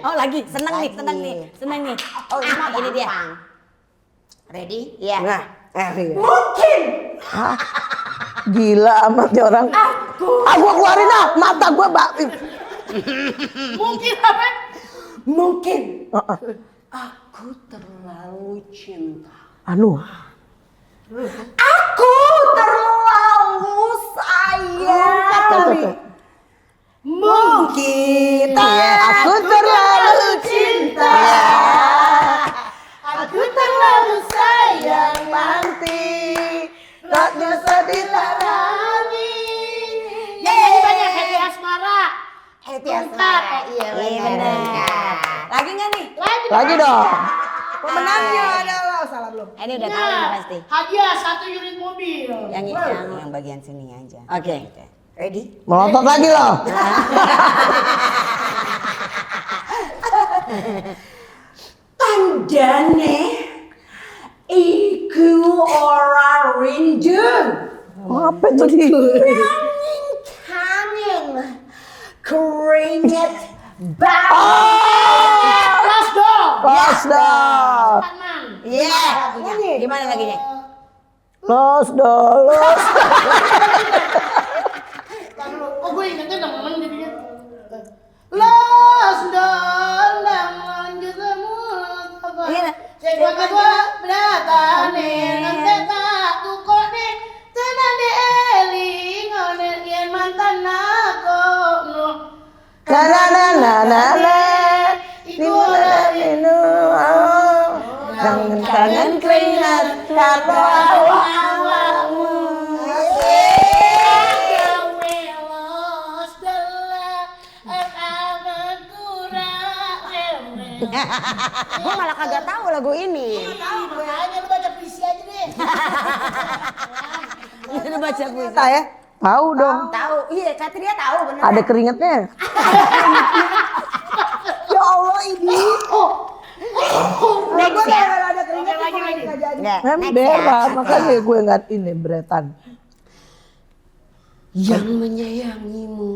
Oh lagi, seneng nih, Lagi. seneng nih, seneng nih. Oh ini mah Ini dia. gampang. Ready? Iya. Nah, iya. Mungkin Gila amat nih orang. Gua keluarin mata gua Mungkin apa? Mungkin Heeh. aku terlalu cinta. Anu. Aku terlalu sayang. Mungkin Aku terlalu cinta. Aku terlalu sayang Nanti tak bisa lagi. Yang banyak Happy Asmara. Happy Asmara. Iya benar. Lagi nggak nih? Lagi dong. Pemenangnya adalah salah belum. Ini udah tahu nih pasti. Hadiah 1 unit mobil. Yang bagian sini aja. Oke. Ready? Melotot lagi loh. Tandane iku ora rindu. Apa itu di? Kangen keringet bau. Plus dong. Los dong. Kanan. Iya. Gimana laginya? Los dong. Oh gue ingetnya nemen jadinya. Los dalam lanjut semua. Iya. Siapa gua beratane nanti tak tukone tenan eling onen yen mantan aku no. Kanana Jangan kangen keringat kata Awakmu gawe los dalam Gue malah kagak tahu lagu ini. Makanya lu baca puisi aja deh. Lu baca puisi. Kita ya? Tahu dong. Tahu. Iya, Katria tahu bener. Ada keringetnya. Ya Allah ini. Next ya. Ada keringat Lagi. nggak jadi. Next ya. Berat, makanya gue nggak ini beretan. Yang menyayangimu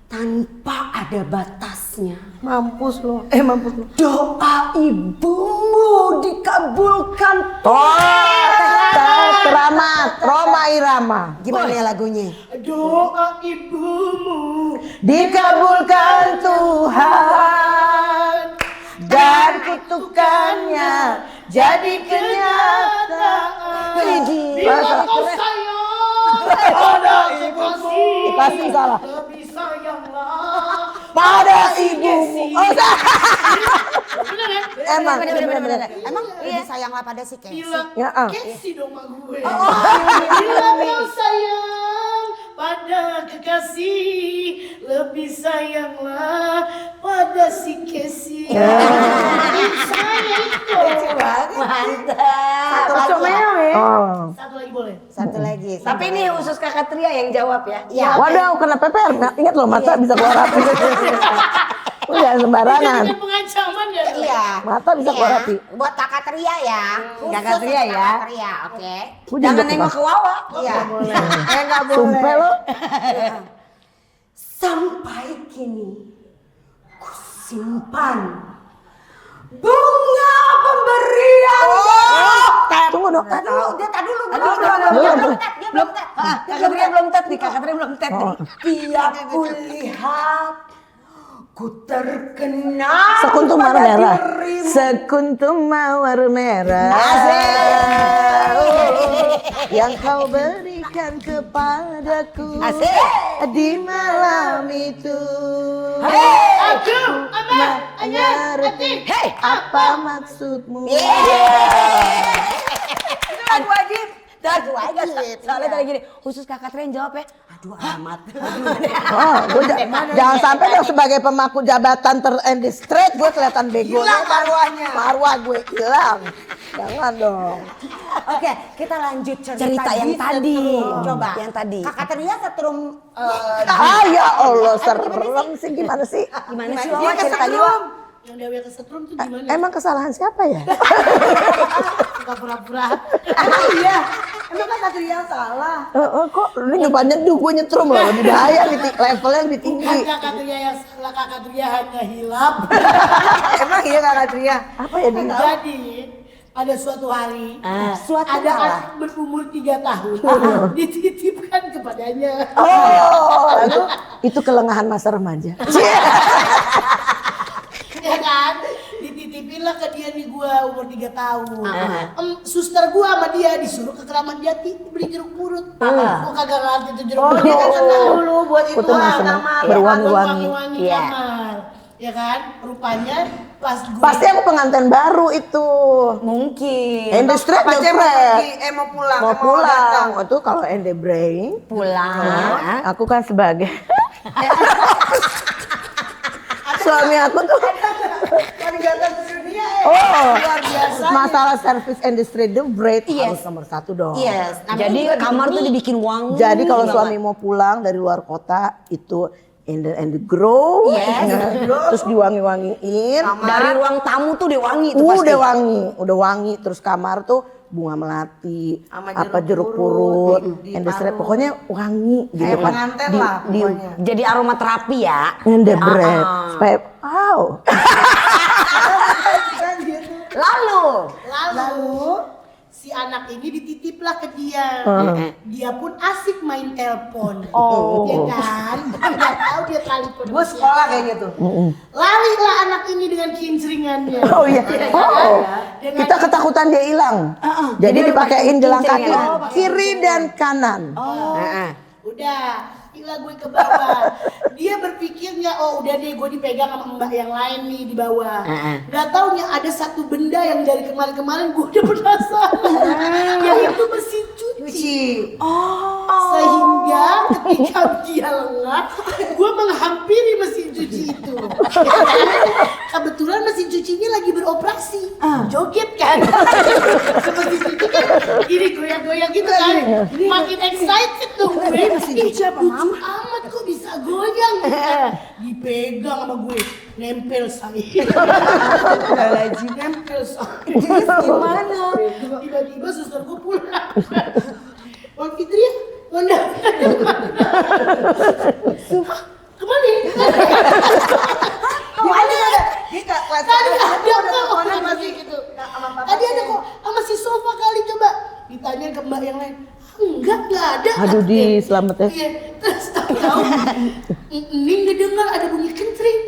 tanpa ada batasnya. Mampus lo. Mampus lo. Doa ibumu dikabulkan. Keramat, Roma Irama. Gimana ya lagunya? Doa ibumu Dikabulkan Tuhan dan kutukannya jadi kenyataan. bila kau sayang pada ibumu. Pasti salah. Lebih sayanglah Pada ibumu. Oh, bener ya? emang. Emang lebih sayanglah pada si Casey. Bila Ya, Casey dong mak gue. Bila kau sayang pada kekasih, lebih sayanglah pada si Casey. Saya itu. Mantap. Cocok mewe. Oh. Satu lagi boleh. Satu lagi. Tapi ini khusus Kakak Tria yang jawab ya. Ya. Waduh, kena PPR. Nah, ingat loh, mata bisa keluar api. Udah sembarangan. Ini pengancaman ya. Iya. Mata bisa keluar api. Buat Kakak Tria ya. Kakak Khusus Tria untuk ya. Kakak Tria, oke. Gua Jangan juga nengok pernah. ke Wawa. Iya. Nggak boleh. Sumpah lo. Sampai kini ku simpan bunga pemberian. Tunggu dong. Tadi dulu, dia tadi dulu. Belum. Kakak Tria belum tet nih, Kakak Tria belum tet nih. Tiap kulihat ku terkena Sekuntum mawar pada merah. dirimu. Sekuntum mawar merah. Yang kau berikan kepadaku di malam itu. Aku, Abang, Mengerti apa maksudmu? Lagu wajib. Lagu wajib. Soalnya tadi gini, khusus Kakak Tria yang jawab ya. Aduh amat. Oh, gue jangan sampai dong sebagai pemangku jabatan terendistret gue kelihatan bego. Hilang marwahnya. Marwah gue hilang. Jangan dong. Oke, kita lanjut Cerita yang tadi. Coba. Yang tadi. Kakak Tria setrum Ah ya Allah, serem sih gimana sih? Gimana sih Wawa ceritanya Wawa? yang Dewi kesetrum tuh gimana? Emang kesalahan siapa ya? Suka pura-pura. iya. Emang Kak Katria salah? Kok lu nyoba nyeduh, gue nyetrum loh. Lebih bahaya, levelnya lebih tinggi. Bukan Kakak Tria yang salah, Kakak Tria hanya hilap. Emang iya Kak Katria? Apa ya dia? Jadi ada suatu hari Suatu ada kala. anak berumur 3 tahun dititipkan kepadanya. Oh, lalu itu kelengahan masa remaja. Ya kan? Dititipinlah ke dia nih gua umur 3 tahun. Suster gua sama dia disuruh ke Keramat Jati beli jeruk purut. Gua kagak ngerti itu jeruk Oh purut. dia kan senang dulu buat itu Aku tuh nggak seneng. kamar. Berwangi-wangi. Wangi-wangi Iya. kamar. Ya kan? Rupanya pas gua Pasti aku pengantin baru itu. Mungkin. Industri Pasti udah mau fresh. pergi, mau pulang, Mau datang. pulang. Itu kalau Ende Brain, Pulang. aku kan sebagai suami aku tuh Kan ganteng dunia luar biasa. masalah service industry the bread Yes. harus nomor 1 dong. Yes. Jadi kamar tuh dibikin wangi. Jadi kalau banget. suami mau pulang dari luar kota itu in the grow, Yes. terus diwangi-wangiin. dari ruang tamu tuh dia wangi tuh pasti. Udah wangi. Terus kamar tuh bunga melati, Sama apa jeruk jeruk purut, purut, industri diparut. pokoknya wangi gitu Kayak kan. pengantin lah pokoknya. Jadi aromaterapi ya. In the bread, supaya wow. Lalu Si anak ini dititiplah ke dia. Dia pun asik main telepon. Ya kan? Nggak tahu dia telepon. Gue sekolah kayak gitu. Larilah anak ini dengan kincringannya. Oh iya. Oh. Dengan- Kita ketakutan dia hilang. Jadi Dia dipakein gelang kincring kaki ya? kiri dan kanan. Udah, gila gue ke bawah. Dia berpikirnya, oh udah deh gue dipegang sama mbak yang lain nih di bawah. Gak taunya ada satu benda yang dari kemarin-kemarin gue udah penasaran. Yaitu mesin cuci. Sehingga ketika dia lengah, gue menghampiri mesin cuci itu. Kebetulan mesin cucinya lagi beroperasi. Joget kan. Mesin cuci kan gini goyang-goyang gitu kan. Makin excited dong gue. Ih, siapa mama? Amat kok bisa goyang. Dipegang sama gue. Nempel saya. Nempel saya. gimana? Tiba-tiba suster gue pulang. Wan Fitri ya? Wanda. Kemana ya? Kemana ada? Dia Kak kelas Tadi ada udah kok. teleponan Masih masih gitu. sama papa Tadi ada saya. kok. Sama si sofa kali coba. Ditanya ke mbak yang lain. Enggak ada. Aduh di selamat ya. Iya, terus tahu ini ngedengar ada bunyi kencring.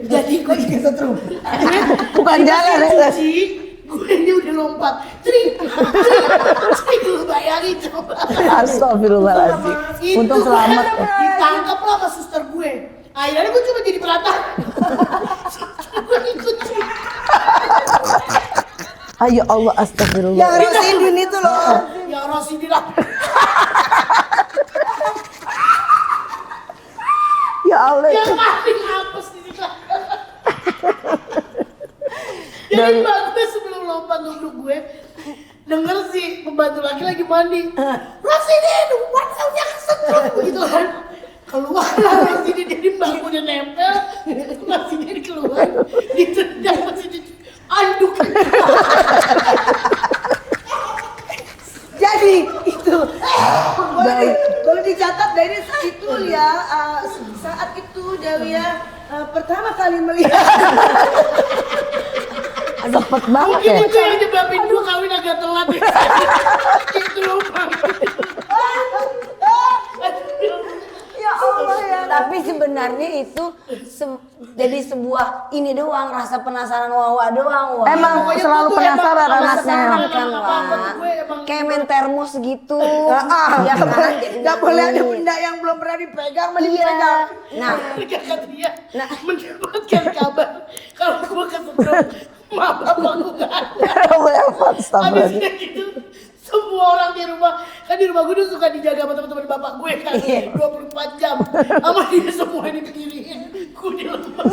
Jadi gue kesetrum. Bukan jalan ya. Gue ini udah lompat. Tring. Lu bayangin coba. Astagfirullahaladzim. Untung selamat ya. Ditangkap lah sama suster gue. Akhirnya gue cuma jadi perantara. Gue ikut. Ayo Allah astagfirullah. Yang Rosidin itu loh. Ya Rosidin lah. Ya Allah. Yang paling apes di situ. Jadi mbak gue sebelum lompat duduk gue denger si pembantu lagi mandi. Rosidin, wadahnya kesetrum gitu kan. Keluar lah Rosidin, jadi mbak gue udah nempel. Rosidin keluar, ditendang Rosidin. Anduk. Jadi itu boleh dicatat dari itu ya saat itu Dawia pertama kali melihat Cepet banget Mungkin ya. itu yang nyebabin gue kawin agak telat ya. Itu lupa. ya Allah ya. Tapi sebenarnya itu jadi sebuah ini doang, rasa penasaran wawa doang. Wah. Emang Pokoknya selalu gua tuh penasaran emang anaknya. penasaran kan, Emang Wak. gue emang- Kayak main termos gitu. Ya kan? Jadi Nggak boleh ada wangi. benda yang belum pernah dipegang, Iya. dipegang. Nah, Kakak dia mendapatkan kabar kalau gue kesetrum, mak bapak gue gak ada. Astagfirullahaladzim. Habisnya gitu, semua orang di rumah, kan di rumah gue tuh suka dijaga sama teman-teman bapak gue kan, 24 jam. Sama dia semua diberdiriin, gue di rumah.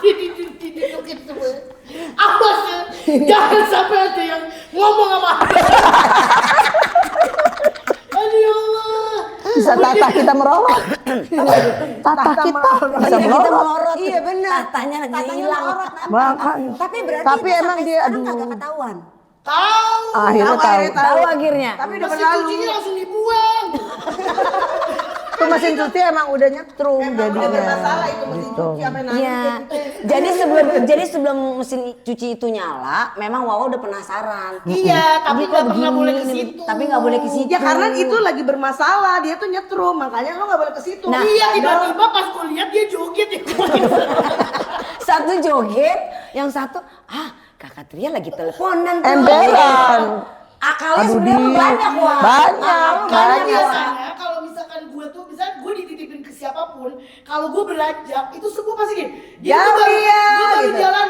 Didudukin semua. Awas ya, jangan sampai ada yang ngomong sama aku. Aduh ya Allah. Bisa tatah kita merolot. Tatah kita bisa kita merolot. melorot. Iya benar. Tatanya lagi hilang. Makanya. Tapi berarti Tapi itu emang sampai dia sekarang aduh. kagak ketahuan. Tahu. Akhirnya tahu. Tahu akhirnya. Tapi udah Mesin berlalu. cucinya langsung dibuang. Tuh mesin cuci emang udah nyetrum Udah jadinya. bermasalah itu mesin Gitu. cuci sampai nangis. Iya. Jadi sebelum mesin cuci itu nyala, memang Wawa udah penasaran. Iya, tapi Ini kok nggak pernah begini, boleh ke ini- situ. Tapi nggak boleh ke situ. Ya karena itu lagi bermasalah, dia tuh nyetrum, makanya lo nggak boleh ke situ. Nah, Iya, tiba-tiba pas gue lihat dia joget ya. Satu joget, yang satu kakak Tria lagi teleponan tuh. Emberan. Akalnya Aduh, sebenarnya Di. banyak wah. Banyak. Karena Banyak. biasanya kalau misalkan gue tuh, misalnya gue dititipin ke siapapun, kalau gue beranjak itu semua pasti gini. Dia tuh Dawia, gue baru gitu. jalan.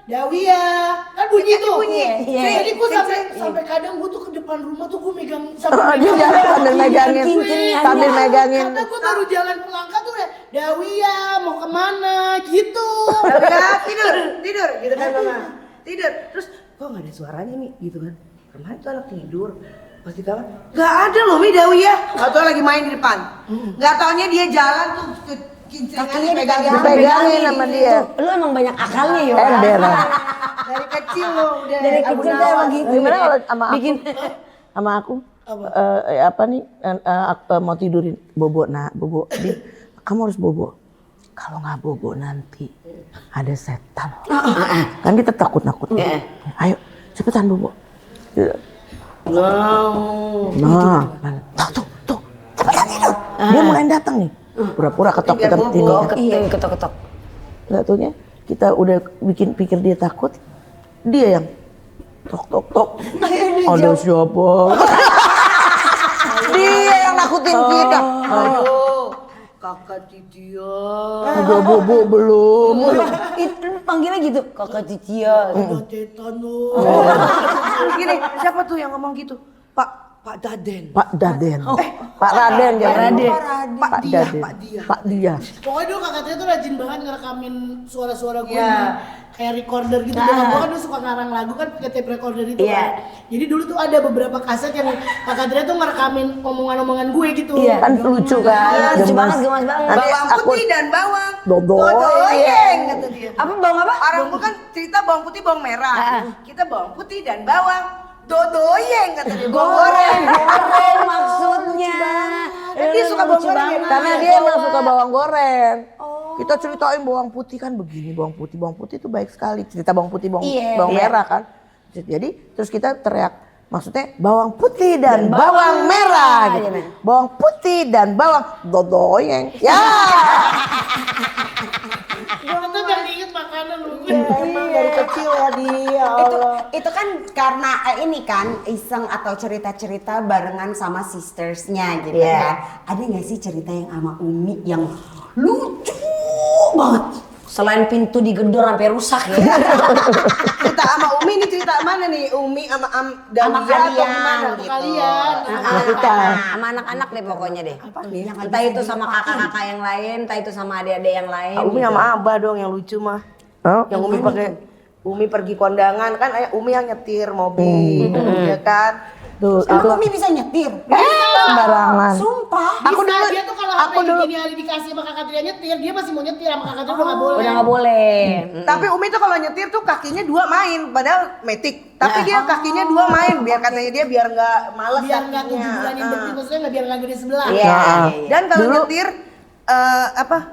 Dawia, kan bunyi tuh. bunyi. Iya. Jadi gue sampai kadang gue tuh ke depan rumah tuh gue megang Dia jalan sambil megangin, Cincinnya. sambil megangin. Karena gue baru jalan pelangkat tuh udah Dawia mau kemana gitu. Ya, tidur gitu kan mama. Tidur, terus kok nggak ada suaranya nih gitu kan. Kemarin tuh anak tidur, pas di kamar nggak ada loh Mi Dawi ya. Nggak tahu lagi main di depan. Nggak taunya dia jalan tuh Kakinya Dipegangin sama dia. Lu emang banyak akalnya ya. Emberan. dari kecil loh udah. Dari Abu kecil tuh Nawas. emang gitu. Gimana kalau sama aku? Bikin Sama aku? Apa nih? Mau tidurin bobo. Nah, bobo. Kamu harus bobo. Kalau nggak bobo nanti ada setan. Kan kita takut-nakut. Ayo, cepetan bobo. Nah, tuh, cepetan tidur. Dia mulai datang nih. Pura-pura ketok kita ketok-ketok. Nggak taunya kita udah bikin pikir dia takut, dia yang tok. Ada siapa? Dia yang nakutin kita. Ayo, kakak Titia. Udah bobo belum? Itu panggilnya gitu, kakak Cicia. Udah tetan loh. Terus gini, siapa tuh yang ngomong gitu? Pak Daden. Pak Daden. Pak Raden jangan. Pak Dia, Daden. Pak Dia. Pak Dia. Pokoknya dulu kakaknya tuh rajin banget ngerekamin suara-suara gue Iya. nih. Kayak recorder gitu. Dan gue kan dulu suka ngarang lagu kan pakai tape recorder itu kan. Jadi dulu tuh ada beberapa kaset yang kakak Tria tuh ngerekamin omongan-omongan gue gitu. Iya. Kan lucu kan? Lucu banget, Gemas. gemas banget. Nanti Bawang aku putih dan bawang dodoyeng. kata dia. Apa bawang apa? Orang gua kan cerita bawang putih bawang merah. Kita bawang putih dan bawang dodoyeng kata dia. Bawang goreng. Goreng maksudnya. Kan dia suka bawang goreng ya? Karena dia emang suka bawang goreng. Kita ceritain bawang putih kan begini, bawang putih itu baik sekali. Cerita bawang putih, bawang merah kan. Jadi terus kita teriak, maksudnya bawang putih dan bawang merah gitu. Bawang putih dan bawang dodoyeng. Ya. Gue tuh gak diinget makanan lu. Emang dari kecil ya dia. Itu kan karena ini kan iseng atau cerita-cerita barengan sama sistersnya gitu kan. Ada nggak sih cerita yang sama Umi yang lucu banget? Selain pintu digedor sampai rusak ya. Cerita sama Umi ini cerita mana nih? Umi sama Dawia atau kalian gimana? gitu. Kalian. Sama kita. Sama anak-anak deh pokoknya deh. nih? Yang Entah itu sama kakak-kakak yang lain, entah itu sama adik-adik yang lain. Umi gitu. sama Abah dong yang lucu mah. Oh, Yang Umi pakai Umi pergi kondangan kan Umi yang nyetir mobil ya kan. tuh itu Umi bisa nyetir? sembarangan. Sumpah. Aku dulu dia tuh kalau aku HP dulu- gini hari dikasih sama kakak Tria nyetir, dia masih mau nyetir sama kakak Tria udah gak boleh. Udah nggak boleh. Tapi Umi tuh kalau nyetir tuh kakinya dua main, padahal metik. Tapi dia kakinya dua main, biar katanya dia biar nggak males Biar gak kakinya. 7 bulanin betul, maksudnya gak biar lagi di sebelah. Iya. Dan kalau Dulu- nyetir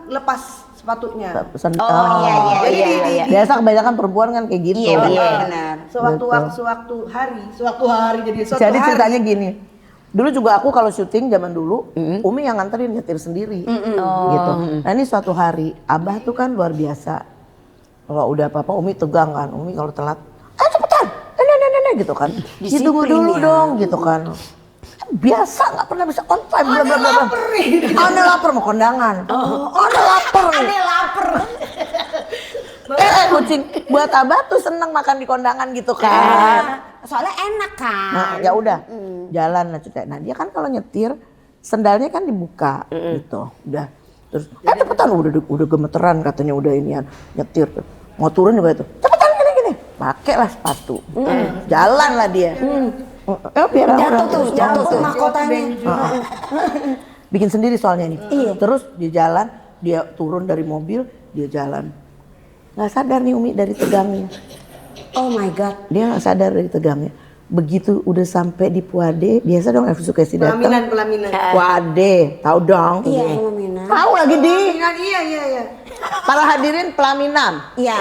lepas sepatunya. Oh iya iya Jadi iya. di- iya. Biasa kebanyakan perempuan kan kayak gitu. Iya benar. Sewaktu hari jadi suatu Jadi hari. ceritanya gini. Dulu juga aku kalau syuting zaman dulu, Umi yang nganterin nyetir sendiri, gitu. Nah ini suatu hari, Abah tuh kan luar biasa. Kalau udah apa-apa, Umi tegang kan. Umi kalau telat, ayo cepetan, nenek gitu kan. Ditunggu dulu dong, gitu kan. Biasa nggak pernah bisa on time. Ane lapar mau kondangan. Ane lapar. Ane lapar. Kucing buat Abah tuh seneng makan di kondangan gitu kan. Soalnya enak kan. Nah ya udah jalan lah cerita. Nah dia kan kalau nyetir sendalnya kan dibuka gitu. Udah terus cepetan udah gemeteran katanya udah inian nyetir tuh. Mau turun juga itu. Cepetan gini. Pakailah sepatu. Jalan lah dia. Biar Jatuh tuh mahkotanya. Bikin sendiri soalnya ini. Terus dia jalan, dia turun dari mobil, dia jalan. Nggak sadar nih Umi dari tegangnya. Oh my god. Dia nggak sadar dari tegangnya. Begitu udah sampai di Puade, biasa dong Elvi Sukaisi datang. Pelaminan. Puade, tahu dong. Iya, pelaminan. Tahu lagi di. Pelaminan, iya. Para hadirin pelaminan. Iya.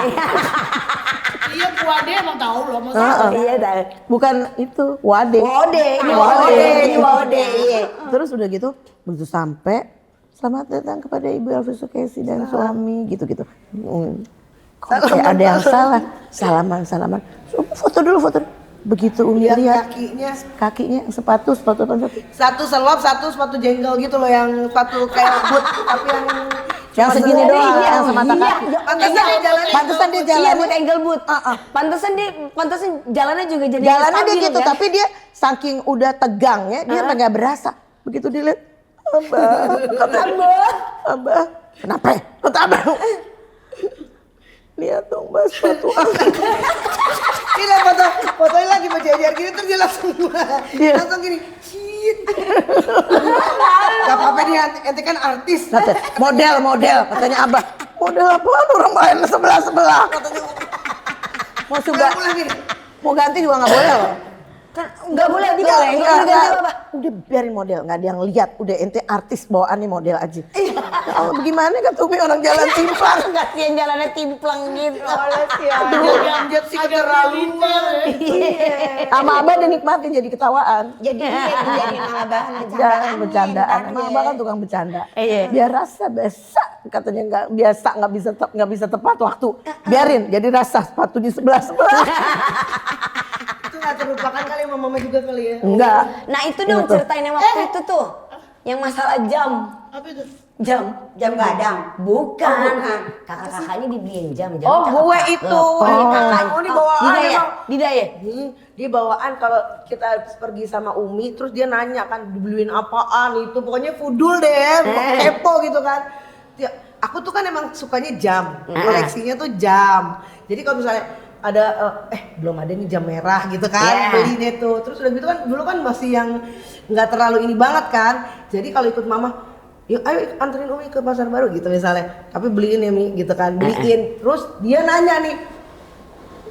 Iya, Puade emang tahu loh, masa Iya dah. Bukan itu, Wade. Wode, ini Wade. Wode. Iya. Terus udah gitu, begitu sampai, selamat datang kepada Ibu Elvi Sukaisi dan suami, gitu-gitu. Kok kayak ada yang salah? Salaman. Foto dulu. Begitu Umi lihat kakinya sepatu apa? Satu selop, satu sepatu jengkel gitu loh, yang sepatu kayak boot tapi Yang segini doang, yang semata kaki. Pantesan dia jalan. Iya, buat ankle boot. Pantesan jalannya juga jadi Jalannya dia stabil, gitu, kan? tapi dia saking udah tegangnya, dia nggak berasa. Begitu dilihat, Abah. Kenapa? Kata Abah. Lihat dong Mbak sepatu aku. Ini fotonya lagi berjajar gini terus dia langsung gini. Shit. Gak apa-apa nih, ente kan artis. Kata, model katanya Abah. Model apaan, orang main sebelah katanya. Mau ganti juga nggak boleh loh. Kan nggak boleh Enggak, diganti apa? udah biarin model, nggak ada yang lihat. Udah ente artis bawaan nih model aja. Kalau bagaimana kata Umi orang jalan timpang. Kasihan jalannya timplang gitu. Dia sih keterlaluan. Sama Abah dia nikmatin jadi ketawaan. Jadi malah bahan Jangan bercandaan. ntar Sama dia. Abah kan tukang bercanda. Iya. Biar rasa biasa katanya nggak bisa tepat waktu. Biarin jadi rasa sepatu di sebelah. Itu gak terlupakan kali sama mama juga kali ya. Enggak. Nah itu dong ceritain yang waktu itu tuh. Yang masalah jam. Apa itu? Jam. Jam gadang. Bukan. Kakak-kakaknya dibeliin jam. Oh, gue itu. Kakaknya. Oh, ini bawaan Dida ya? Dia bawaan kalau kita pergi sama Umi, terus dia nanya kan dibeliin apaan itu, pokoknya fudul deh, kepo gitu kan. Aku tuh kan emang sukanya jam, koleksinya tuh jam. Jadi kalau misalnya ada belum ada nih jam merah gitu kan, beli deh tuh. Terus udah gitu kan dulu kan masih yang nggak terlalu ini banget kan. Jadi kalau ikut mama, yuk ayo anterin Umi ke Pasar Baru gitu misalnya. Tapi beliin ya Mi gitu kan, beliin. Terus dia nanya nih,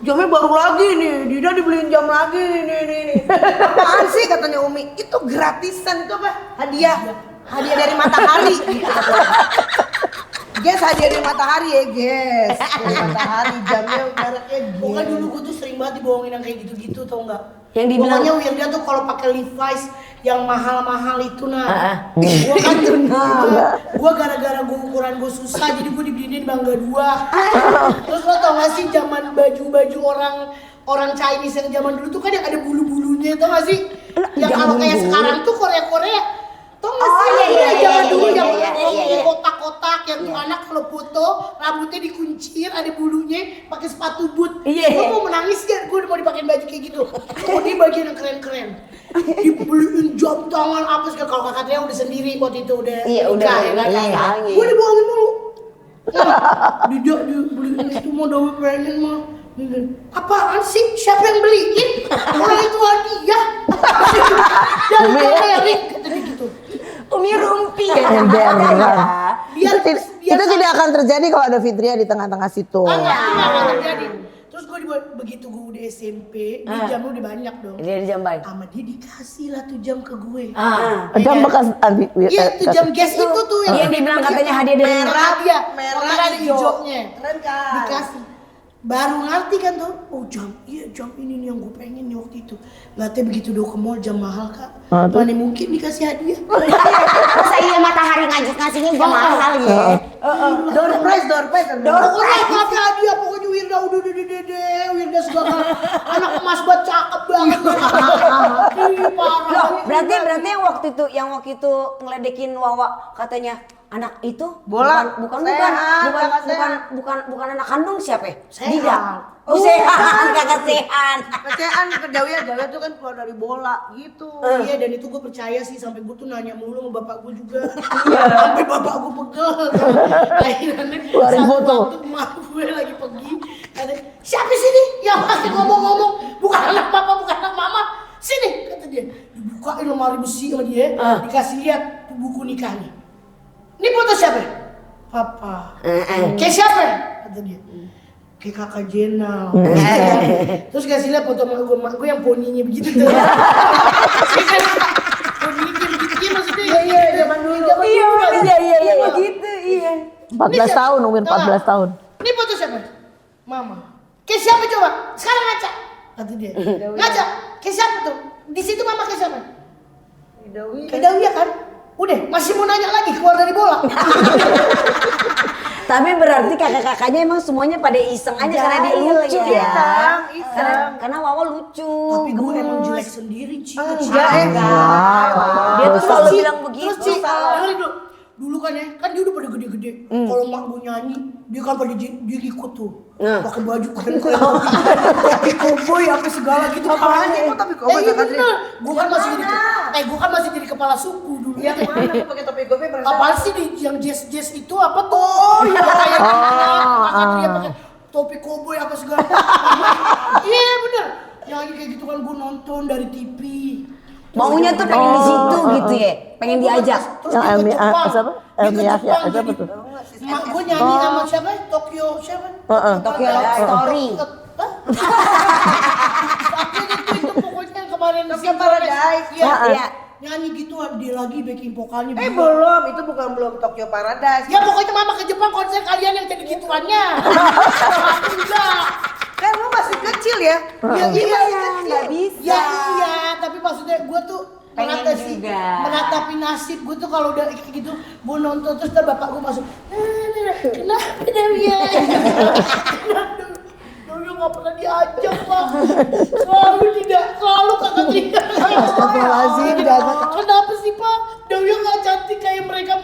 jamnya baru lagi nih, Dida dibeliin jam lagi nih. Apaan sih katanya Umi? Itu gratisan, itu apa? Hadiah dari matahari. Guys, hadiah dari matahari ya guys. Dari matahari, jamnya mereknya Pokoknya dulu gue tuh sering banget dibohongin yang kayak gitu-gitu, tau nggak? Yang dibilang- Pokoknya Wirda tuh kalau pakai Levi's yang mahal-mahal itu gue kan gue gara-gara gue ukuran gue susah, jadi gue dibeliin Bangga 2. Terus lo tau gak sih zaman baju-baju orang Chinese yang zaman dulu tuh kan yang ada bulu-bulunya, tau gak sih? Yang kalau kayak sekarang tuh Korea-Korea, tau gak sih? Zaman dulu yang kotak-kotak yang tuh anak kalau foto rambutnya dikuncir, ada bulunya, pakai sepatu boot. Gue mau menangis kan, gue mau dipakein baju kayak gitu. Kemudian bagian yang keren-keren, dibeliin jam tangan apa segala. Kalau kakak Tria udah sendiri waktu itu udah nikah ya kan. Gue dibohongin mulu. Tidak dibeliin itu mau Dawi pengen mah. Apaan sih? Siapa yang beliin? Orang itu hadiah. Dan Umi kata dia gitu. Umi rumpi Biar Itu tidak akan terjadi kalau ada Fitria di tengah-tengah situ. enggak terjadi. Terus gue begitu gue udah SMP, di jam udah banyak dong. Dia di jam baik. Sama dia dikasih lah tuh jam ke gue. Jam bekas Iya, itu jam gas itu tuh Yang dibilang katanya hadiah dari merah ada hijaunya. Keren kan? Dikasih. Baru ngerti kan tuh, oh jam ini nih yang gue pengen nih waktu itu. Ngatnya begitu do ke mall, jam mahal kak. Mana mungkin dikasih hadiah. Masa iya matahari ngasihnya jam mahal ya. Door prize. Pokoknya kasih hadiah, pokoknya Wirda udah Wirda sebagai anak emas buat cakep banget. Ih, parah. Berarti yang waktu itu ngeledekin Wawa katanya anak itu Bola. bukan anak kandung siapa? Sehan. Dida. Oh sehan, kakak sehan. Kecean ke Dawi tuh kan keluar dari bola gitu. Iya, dan itu gue percaya sih, sampai gue tuh nanya mulu sama bapak gue juga. Sampai bapak gue pegel. Akhirnya Keluarin satu foto. waktu emak gue lagi pergi, kata, siapa sini yang masih ngomong-ngomong, bukan anak papa, bukan anak mama, sini, kata dia. Dibukain lemari besi sama dia, dikasih lihat buku nikahnya. Ini foto siapa? Papa. Kayak siapa? Kata dia. kayak kakak Jenal. Terus kasih lihat foto mak gue yang poninya begitu tuh. Poninya begitu maksudnya. Iya, zaman dulu. Iya begitu, iya. 14 tahun, umur 14 tahun. Ini foto siapa? Mama. Kayak siapa coba? Sekarang ngaca. Kata dia. Ngaca. Kayak siapa tuh? Di situ mama kayak siapa? Kayak Dawi kan? Udah, masih mau nanya lagi keluar dari bola. Tapi berarti kakak-kakaknya emang semuanya pada iseng aja karena dia lucu ya. Karena Wawa lucu. Tapi gue emang jelek sendiri, Ci. Dia tuh selalu bilang begitu. Terus Ci, dengerin dulu. Dulu kan dia udah pada gede-gede. Kalau mak gue nyanyi, dia kan pada dia ikut tuh. Pakai baju keren-keren. Tapi cowboy apa segala gitu. Apaan sih kok tapi cowboy iya Kak Katri? bener. Gue kan masih jadi kepala suku dulu. Yang mana tuh pakai topi kopi berasa? Apaan sih yang jazz itu apa tuh? Oh iya kayak Kakak Tria pakai topi cowboy apa segala. Iya bener. Nyanyi kayak gitu kan gue nonton dari TV. Maunya tuh pengen di situ gitu ya, pengen diajak. Terus Yang dia ke Elmi- Jepang. siapa? Dia ke Elmi Jepang Yahya, siapa jadi. tuh? Mak gue nyanyi sama siapa? Tokyo siapa? Tokyo Story. Hah? Tapi itu pokoknya yang kemarin Tokyo Paradise. Iya. Iya. Nyanyi gitu dia lagi backing vokalnya. Belum, itu belum Tokyo Paradise. Ya pokoknya mama ke Jepang konser kalian yang jadi gituannya. Aku enggak. Kan lu masih kecil ya? Ya iya nggak bisa. Ya iya, tapi maksudnya gue tuh Pengen juga. meratapi nasib gue tuh kalau udah kayak gitu gue nonton terus ntar bapak gue masuk kenapa Dewi ya Dewi nggak pernah diajak pak selalu kakak tidak Astagfirullahaladzim, jangan. kenapa sih pak Dewi nggak cantik kayak mereka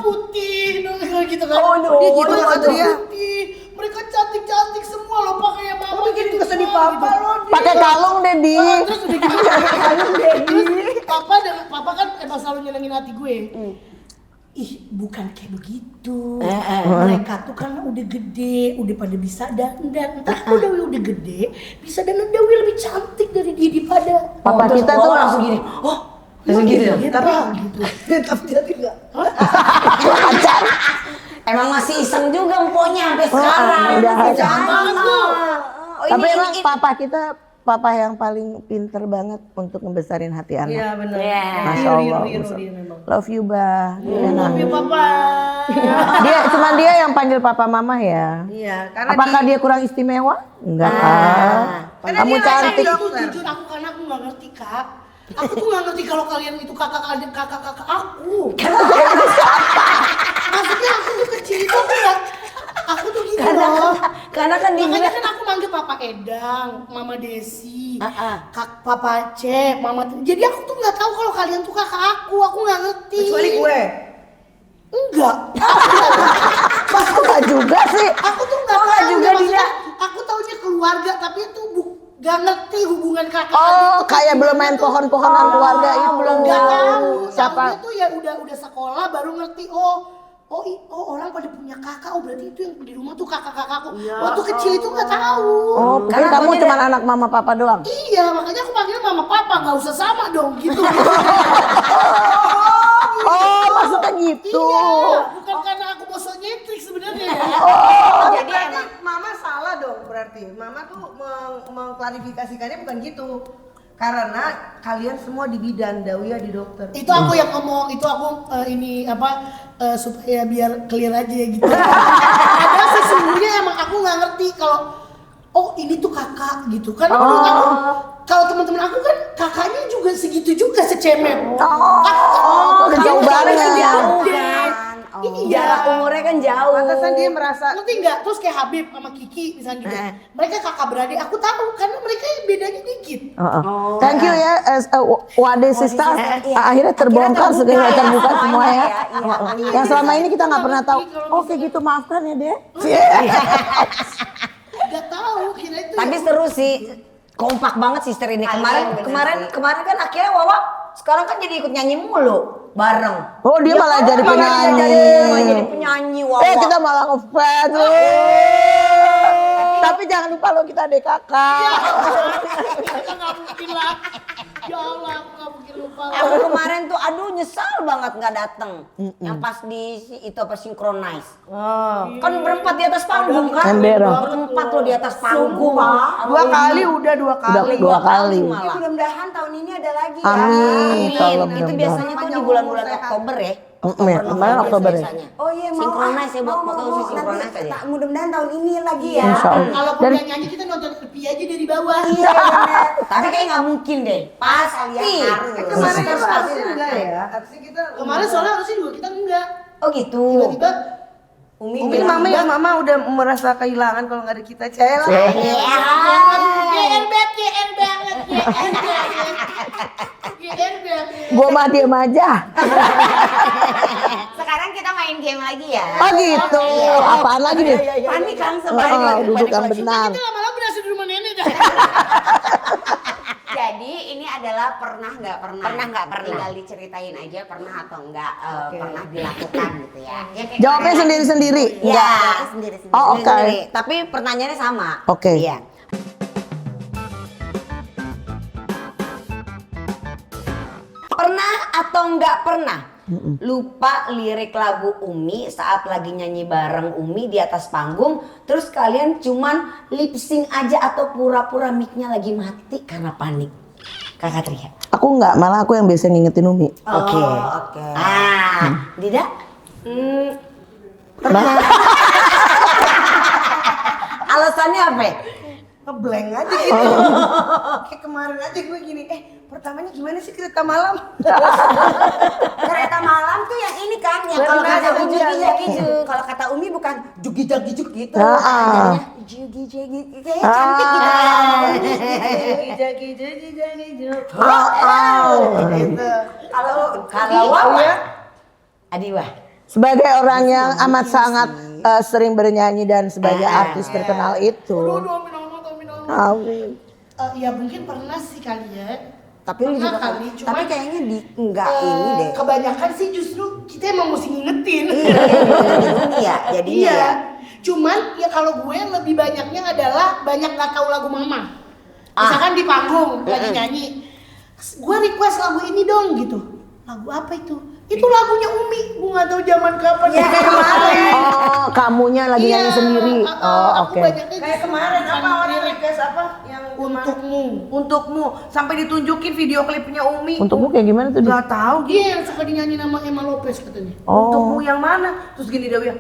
putih gitu kan Dia gitu kata dia. putih mereka cantik semua loh pak kayak mama Bikin gitu kesedih semua, papa gitu. lo. Pakai kalung deh di. Terus udah gitu terus papa kan emang selalu nyenengin hati gue. Ih bukan kayak begitu. Mereka tuh kan udah gede, udah pada bisa dandan. Ntar kalau Dewi udah gede, bisa dandan Dewi lebih cantik dari dia daripada. Papa Terus kita Wawa tuh langsung gini. Oh, langsung gitu. Tapi gitu. Tapi jadi enggak. Emang masih iseng juga emponya sampai sekarang. udah. Jangan banget tuh. Tapi emang papa kita papa yang paling pinter banget untuk ngebesarin hati anak. Iya benar. Iya. Masya Allah. Dia memang. Love you bah. Tapi papa. Cuman dia yang panggil papa mama ya. Iya, karena Apakah dia kurang istimewa? Enggak kan. Karena Kamu dia cantik. Aku jujur aku karena aku nggak ngerti kak. Aku tuh nggak ngerti kalau kalian itu kakak aku. Maksudnya aku tuh kecil itu aku nggak. Aku tuh gini loh. Karena kan dia Makanya bilang kan aku manggil Papa Edang, Mama Desi, Papa Cep, Mama. Jadi aku tuh nggak tahu kalau kalian tuh kakak aku nggak ngerti. kecuali gue. Enggak. Masa enggak juga sih? Aku tuh nggak tahu juga, maksudnya, Dina? Aku taunya keluarga tapi itu gak ngerti hubungan kakak Oh, adik. kayak belum main pohon-pohonan keluarga itu. Belum nggak tahu. Siapa? Tahunya tuh ya udah sekolah baru ngerti oh orang pada punya kakak, oh berarti itu yang di rumah tuh kakak-kakakku. Waktu kecil itu nggak tahu. Oh, mungkin kamu cuma anak mama papa doang. Iya, makanya aku panggilnya mama papa, nggak usah sama dong gitu. Oh, maksudnya gitu. Iya, bukan karena aku mau so nyentrik sebenarnya. Jadi emang mama salah dong berarti. Mama tuh mengklarifikasikannya bukan gitu. Karena kalian semua di bidan, Dawia di dokter. Itu aku yang ngomong, itu aku supaya biar clear aja gitu. Ada sesungguhnya emang aku nggak ngerti kalau oh ini tuh kakak gitu kan. Menurut aku kalau teman-teman aku kan kakaknya juga segitu juga secemet. Jauh banget. jauh kan. Iya. Jarak umurnya kan jauh. Pantesan dia merasa Ngerti nggak? Terus kayak Habib sama Kiki misalnya gitu. Mereka kakak beradik, aku tahu karena mereka bedanya dikit. Thank you ya, Wade Sister. Akhirnya terbongkar, segera terbuka semua ya. Yang selama ini kita nggak pernah tahu. Oke gitu, maafkan ya deh. Gak tahu, kira itu. Tapi seru sih. Kompak banget sister ini. Kemarin kan akhirnya Wawa sekarang kan jadi ikut nyanyi mulu bareng. Oh dia malah jadi penyanyi. Jadi penyanyi Wawa. Kita malah ngefans. Tapi jangan lupa lo kita adik kakak. Kita nggak mungkin lah. Ya Allah, aku nggak mungkin lupa. Aku kemarin tuh aduh nyesal banget nggak dateng. Yang pas di itu apa synchronize. Kan berempat di atas panggung kan. Embera. Berempat lo di atas panggung. Dua kali udah dua kali. Dua kali. Ya, malah. mudah-mudahan tahun ini ada lagi ya. Amin. Tolong Itu mudah-mudahan. biasanya tuh di bulan-bulan Oktober ya. Kemarin Oktober ya. biasanya. Oh iya mau Synchronize ya, mau, pokoknya mau, usia synchronize nanti aja. mudah-mudahan tahun ini lagi ya. Insya Allah. Kalau Dan punya nyanyi kita nonton tepi aja dari bawah. Iya benar. Tapi kayak nggak mungkin deh. Pasti. Kalian harus. Kemarin Sisters itu pasti harusnya enggak datang. ya? Harusnya kita Kemarin soalnya harusnya juga kita enggak. Oh gitu. Tiba-tiba Mungkin bilang, mama udah merasa kehilangan kalau nggak ada kita Cel. GR banget, GR banget, GR banget. GR banget. gua mah diem aja. Sekarang kita main game lagi ya. Oh gitu. Apaan lagi nih? Panik langsung Oh, balik lagi. duduk yang balik lagi. benar. Kita lama-lama berhasil di rumah nenek dah. Jadi ini adalah pernah nggak pernah. Pernah nggak pernah. Tinggal diceritain aja pernah atau enggak pernah dilakukan gitu ya. Ya, kayak Jawabnya kemarin. sendiri-sendiri. Iya, Enggak. sendiri-sendiri. Oh, oke. Sendiri. Tapi pertanyaannya sama. Oke. Iya. Pernah atau nggak pernah lupa lirik lagu Umi saat lagi nyanyi bareng Umi di atas panggung, terus kalian cuman lip sync aja atau pura-pura mic-nya lagi mati karena panik? Kakak Tria. Aku enggak, malah aku yang biasa ngingetin Umi. Oke. oke. Dida? Alasannya apa? Ngeblank aja gitu. Kayak kemarin aja gue gini, pertamanya gimana sih kereta malam? Kereta malam tuh yang ini kan, yang kalau Benar, kata yang Umi iya, gitu. Kalau kata Umi bukan jugi-jugi gitu. Ah. Jadinya jugi-jugi kayak cantik gitu. Gija. Kalau Wawa? Adiwa? Sebagai orang yang amat sangat sering bernyanyi dan sebagai artis terkenal itu. Amin. Ya mungkin pernah sih kali ya. tapi lu juga Pernah kali, tapi cuman, kayaknya di enggak ini deh. Kebanyakan sih justru kita emang mesti ngingetin. Ini ya, jadinya Iya. ya. Cuman ya kalau gue lebih banyaknya adalah banyak nggak tahu lagu mama. Misalkan di panggung lagi nyanyi, gue request lagu ini dong gitu. Lagu apa itu? Itu lagunya Umi. Gue nggak tahu zaman kapan. Ya, kayak kemarin. Oh, kamunya lagi Iya, nyanyi sendiri. Oh, aku oke. banyaknya Kayak kemarin apa orang request apa yang untukmu sampai ditunjukin video klipnya Umi. Untukmu kayak gimana tuh? Di? Gak tahu Dia yang suka dinyanyi nama Emma Lopez katanya. Oh. Untukmu yang mana? Terus gini Dewi,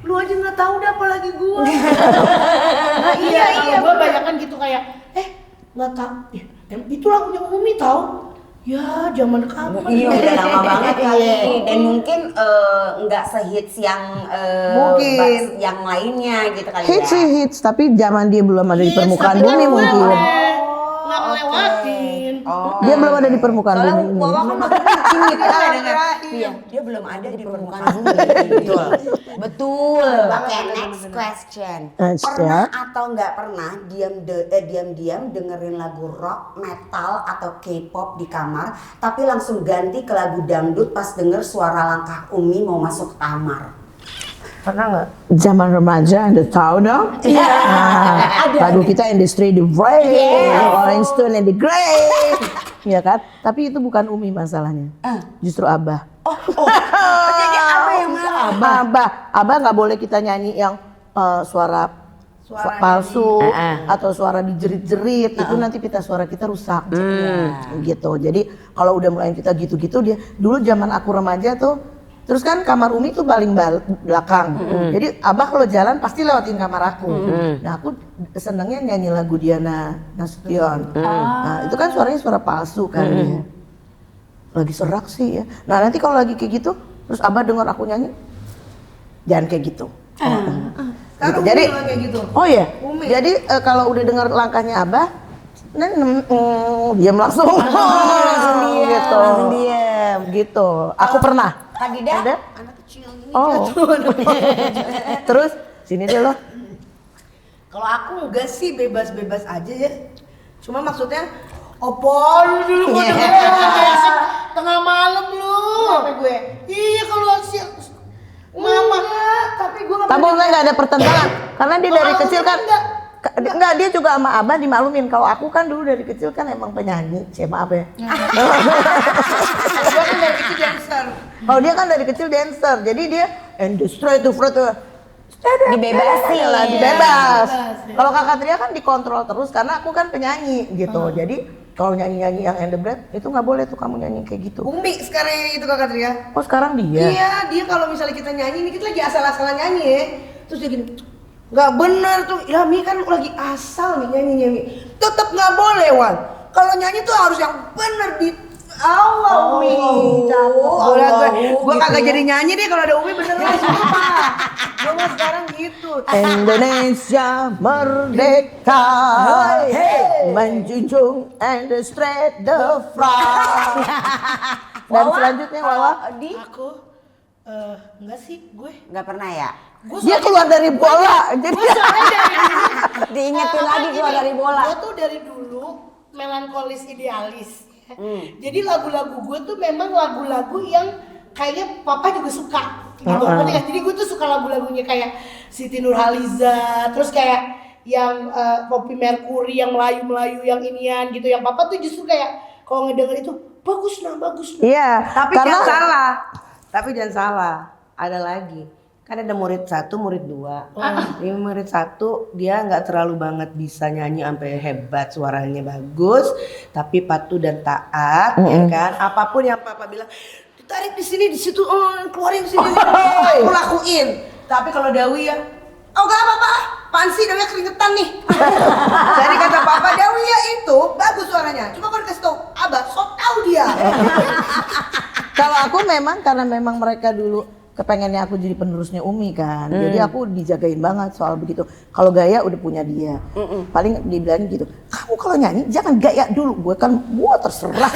lu aja nggak tahu deh apalagi gua. Nah, Iya, gue banyakan gitu kayak, nggak tahu. Itu lagunya Umi tahu. Ya, zaman kapan? Iya udah lama banget kali dan mungkin nggak sehits yang Mungkin. yang lainnya gitu kali Hits ya. sih hits, tapi zaman dia belum ada di permukaan tapi bumi kan mungkin. gue nggak ngelewatin. Dia belum ada di permukaan Soalnya bumi ini. Wawa kan makin kencing gitu kan. Iya, dia belum ada di permukaan bumi. Betul. Betul. Oke, next question. Next, Pernah ya. atau nggak pernah diam-diam dengerin lagu rock, metal atau K-pop di kamar, tapi langsung ganti ke lagu dangdut pas denger suara langkah Umi mau masuk kamar? Pernah nggak? Zaman remaja, Anda tahu dong? Iya. Lagu kita Industry the Brave, Rolling Stone and the Great. Iya kan? Tapi itu bukan Umi masalahnya. Justru Abah. Jadi apa yang marah? Abah nggak boleh kita nyanyi yang suara palsu atau suara dijerit-jerit, itu nanti pita suara kita rusak. Gitu. Jadi kalau udah mulai kita gitu-gitu, dia dulu zaman aku remaja tuh, terus kan kamar Umi tuh paling belakang. Jadi Abah kalau jalan pasti lewatin kamar aku. Nah, aku senengnya nyanyi lagu Diana Nasution. Nah, itu kan suaranya suara palsu kan. Lagi serak sih ya. Nah, nanti kalau lagi kayak gitu, terus Abah dengar aku nyanyi, jangan kayak gitu. Karena Gitu. Umi Jadi, juga kayak gitu. oh ya. Umi. Jadi kalau udah dengar langkahnya Abah, diam langsung. Langsung diam, Gitu. langsung diam. Gitu. Aku pernah. Kak Dida? Ada? Anak kecil ini Oh. Terus sini deh lo. Kalau aku enggak sih bebas-bebas aja ya. Cuma maksudnya opon dulu mau denger Tengah malam lu. Kenapa gue? Iya kalau siang. Mama. Tapi gue Tapi nggak ada pertentangan karena dia dari kecil kan enggak, dia juga sama abah dimaklumin. Kalau aku kan dulu dari kecil kan emang penyanyi, maaf ya. Gua kan dari kecil dancer. Kalau dia kan dari kecil dancer, jadi dia industri itu Dibebasin. bebas. Kalau kakak Tria kan dikontrol terus karena aku kan penyanyi gitu. Jadi kalau nyanyi-nyanyi yang and the bread itu nggak boleh tuh kamu nyanyi kayak gitu. Umi sekarang yang itu Kakak Tria. Oh sekarang dia? Iya, dia kalau misalnya kita nyanyi, ini kita lagi asal-asalan nyanyi ya. Terus dia gini, nggak bener tuh, ya Mi kan lagi asal nih nyanyi. Tetep nggak boleh Wan. Kalau nyanyi tuh harus yang bener di awal Mi. Gua kagak jadi nyanyi deh kalau ada Umi beneran sumpah. Gua mah sekarang gitu. Indonesia merdeka, menjunjung and straight the flag. Dan selanjutnya Wawa, Aku enggak sih gue. Nggak pernah ya? dia keluar dari bola, jadi Diingetin lagi keluar dari bola. Gue tuh dari dulu melankolis idealis. Jadi lagu-lagu gue tuh memang lagu-lagu yang kayaknya papa juga suka. Gitu. Jadi gue tuh suka lagu-lagunya kayak Siti Nurhaliza, terus kayak yang Poppy Mercury yang Melayu-Melayu yang inian gitu. Yang papa tuh justru kayak kalau ngedenger itu bagus nah. iya. Tapi Karena jangan salah. Tapi jangan salah. Ada lagi. Kan ada murid 1, murid 2. Ini murid 1 dia nggak terlalu banget bisa nyanyi sampai hebat, suaranya bagus, tapi patuh dan taat, ya kan? Apapun yang papa bilang, ditarik di sini, di situ, keluarin di sini, aku lakuin. Tapi kalau Dawi ya, oh nggak apa-apa, pansi Dawi keringetan nih. Jadi kata papa Dawi ya itu bagus suaranya. Cuma kalau kasih tau, abah sok tahu dia. kalau aku memang karena memang mereka dulu kepengennya aku jadi penerusnya Umi kan, jadi aku dijagain banget soal begitu. Kalau gaya udah punya dia, paling dibilangin gitu, kamu kalau nyanyi jangan gaya dulu. Gue kan, terserah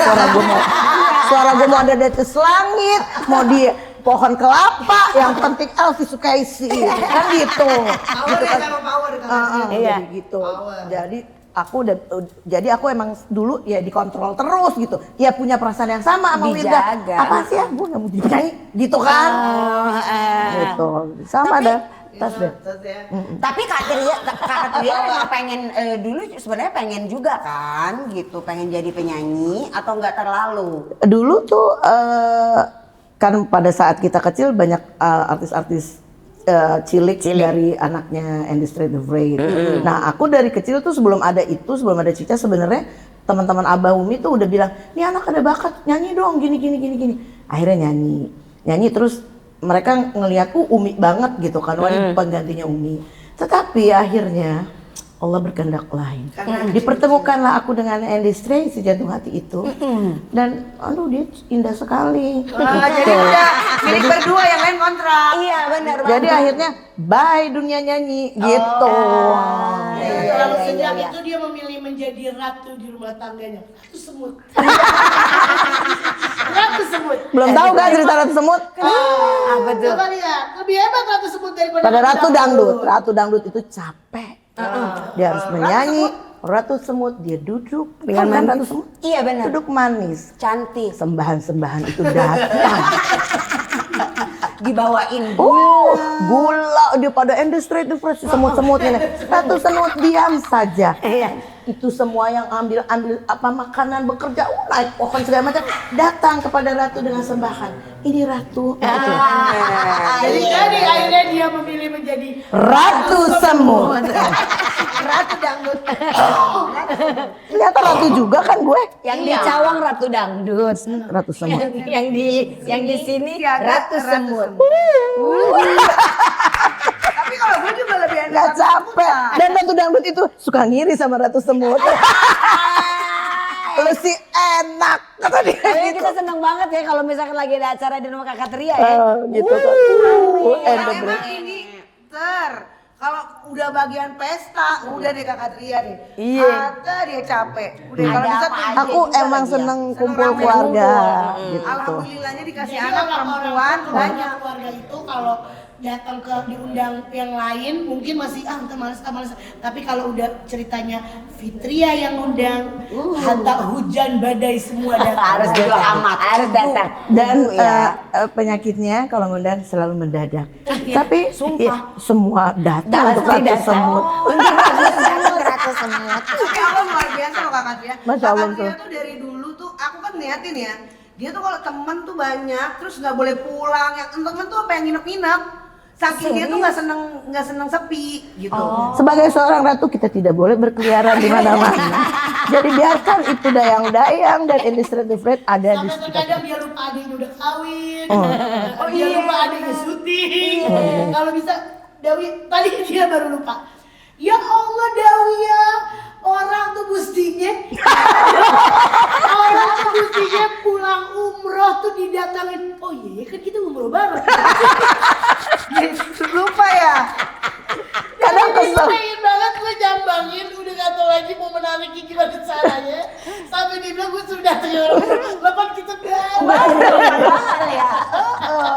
suara gue mau ada di atas langit, mau di pohon kelapa, yang penting Elvi Sukaisi, kan gitu. Power ya sama power kan. Jadi gitu. Jadi aku emang dulu ya dikontrol terus gitu. Ya punya perasaan yang sama sama Wirda. Dijaga. Apa sih ya? Gue nggak mau dinyanyi gitu kan? Gitu. Sama dah. Tas deh. Tapi Kak Tria emang pengen dulu sebenarnya pengen juga kan gitu, pengen jadi penyanyi atau nggak terlalu? Dulu tuh kan pada saat kita kecil banyak artis-artis cilik dari anaknya Andy Straight the Freight. Nah aku dari kecil tuh sebelum ada Cica sebenarnya teman-teman Abah Umi tuh udah bilang, nih anak ada bakat nyanyi dong gini. Akhirnya nyanyi terus mereka ngeliatku Umi banget gitu kan, wah ini penggantinya Umi. Tetapi akhirnya Allah berkehendak lain. Dipertemukanlah aku dengan Andy Straight si jantung hati itu. Dan aduh dia indah sekali. Jadi udah milik berdua yang lain kontrak. Iya benar. Jadi akhirnya bye dunia nyanyi gitu. Terlalu sejak itu dia memilih menjadi ratu di rumah tangganya. Ratu semut. Ratu semut. Belum tahu kan cerita Ratu Semut? Apa tuh? Coba lihat, lebih hebat ratu semut daripada Pada Ratu Dangdut. Ratu Dangdut itu capek. Dia harus menyanyi. Ratu Semut dia duduk dengan Ratu Semut. Iya benar. Duduk manis. Cantik. Sembahan-sembahan itu datang. Dibawain Gula dia pada industri itu fresh semut-semut ini. Ratu Semut diam saja. Itu semua yang ambil apa makanan bekerja naik pohon segala macam datang kepada Ratu dengan sembahan. Ini Ratu. Jadi akhirnya dia memilih menjadi Ratu Semut. ratu dangdut. Ternyata Ratu juga kan gue. Yang di Cawang Ratu Dangdut. Ratu Semut. yang di sini Ratu Semut. Tapi kalau gue juga lebih enak. Gak capek. Dan Ratu Dangdut itu suka ngiri sama Ratu Semut. Lu sih enak kata dia Tapi gitu. kita seneng banget ya kalau misalkan lagi ada acara di rumah Kakak Tria ya. Gitu kan. Emang ini kalau udah bagian pesta, udah deh Kakak Tria deh. Ada dia capek. Udah kalau bisa tuh Aku emang seneng kumpul keluarga gitu. alhamdulillahnya dikasih Jadi anak orang-orang perempuan banyak. keluarga itu kalau datang ke diundang yang lain mungkin masih entar males. Tapi kalau udah ceritanya Fitria yang undang, hatta hujan badai semua datang. Harus juga amat, harus datang. Dan penyakitnya kalau ngundang selalu mendadak. Tapi sumpah. semua datang untuk Pasti Ratu datang. Semut. Untuk Ratu Ratu semut. Tapi Allah luar biasa loh Kakak Tria. Masya Allah, Kakak Tria tuh dari dulu tuh aku kan ngeliatin ya. Dia tuh kalau temen tuh banyak, terus nggak boleh pulang. Yang temen tuh apa yang nginep-nginep. Saking dia tuh nggak seneng sepi gitu. Sebagai seorang ratu kita tidak boleh berkeliaran di mana-mana. Jadi biarkan itu dayang-dayang dan illustrative rate ada di Sampai sekitar. terkadang dia lupa adiknya udah kawin. Dia lupa adiknya syuting. Kalau bisa Dawi tadi dia baru lupa. Ya Allah Dawi ya, orang tuh mestinya pulang umroh tuh didatangin. Oh iya kan kita umroh bareng. Lupa ya. Kadang kesel. Pengen banget gue jambangin, udah gak tau lagi mau menariknya gimana caranya. Sampai dia bilang gue sudah terus, lepas kita Padahal ya,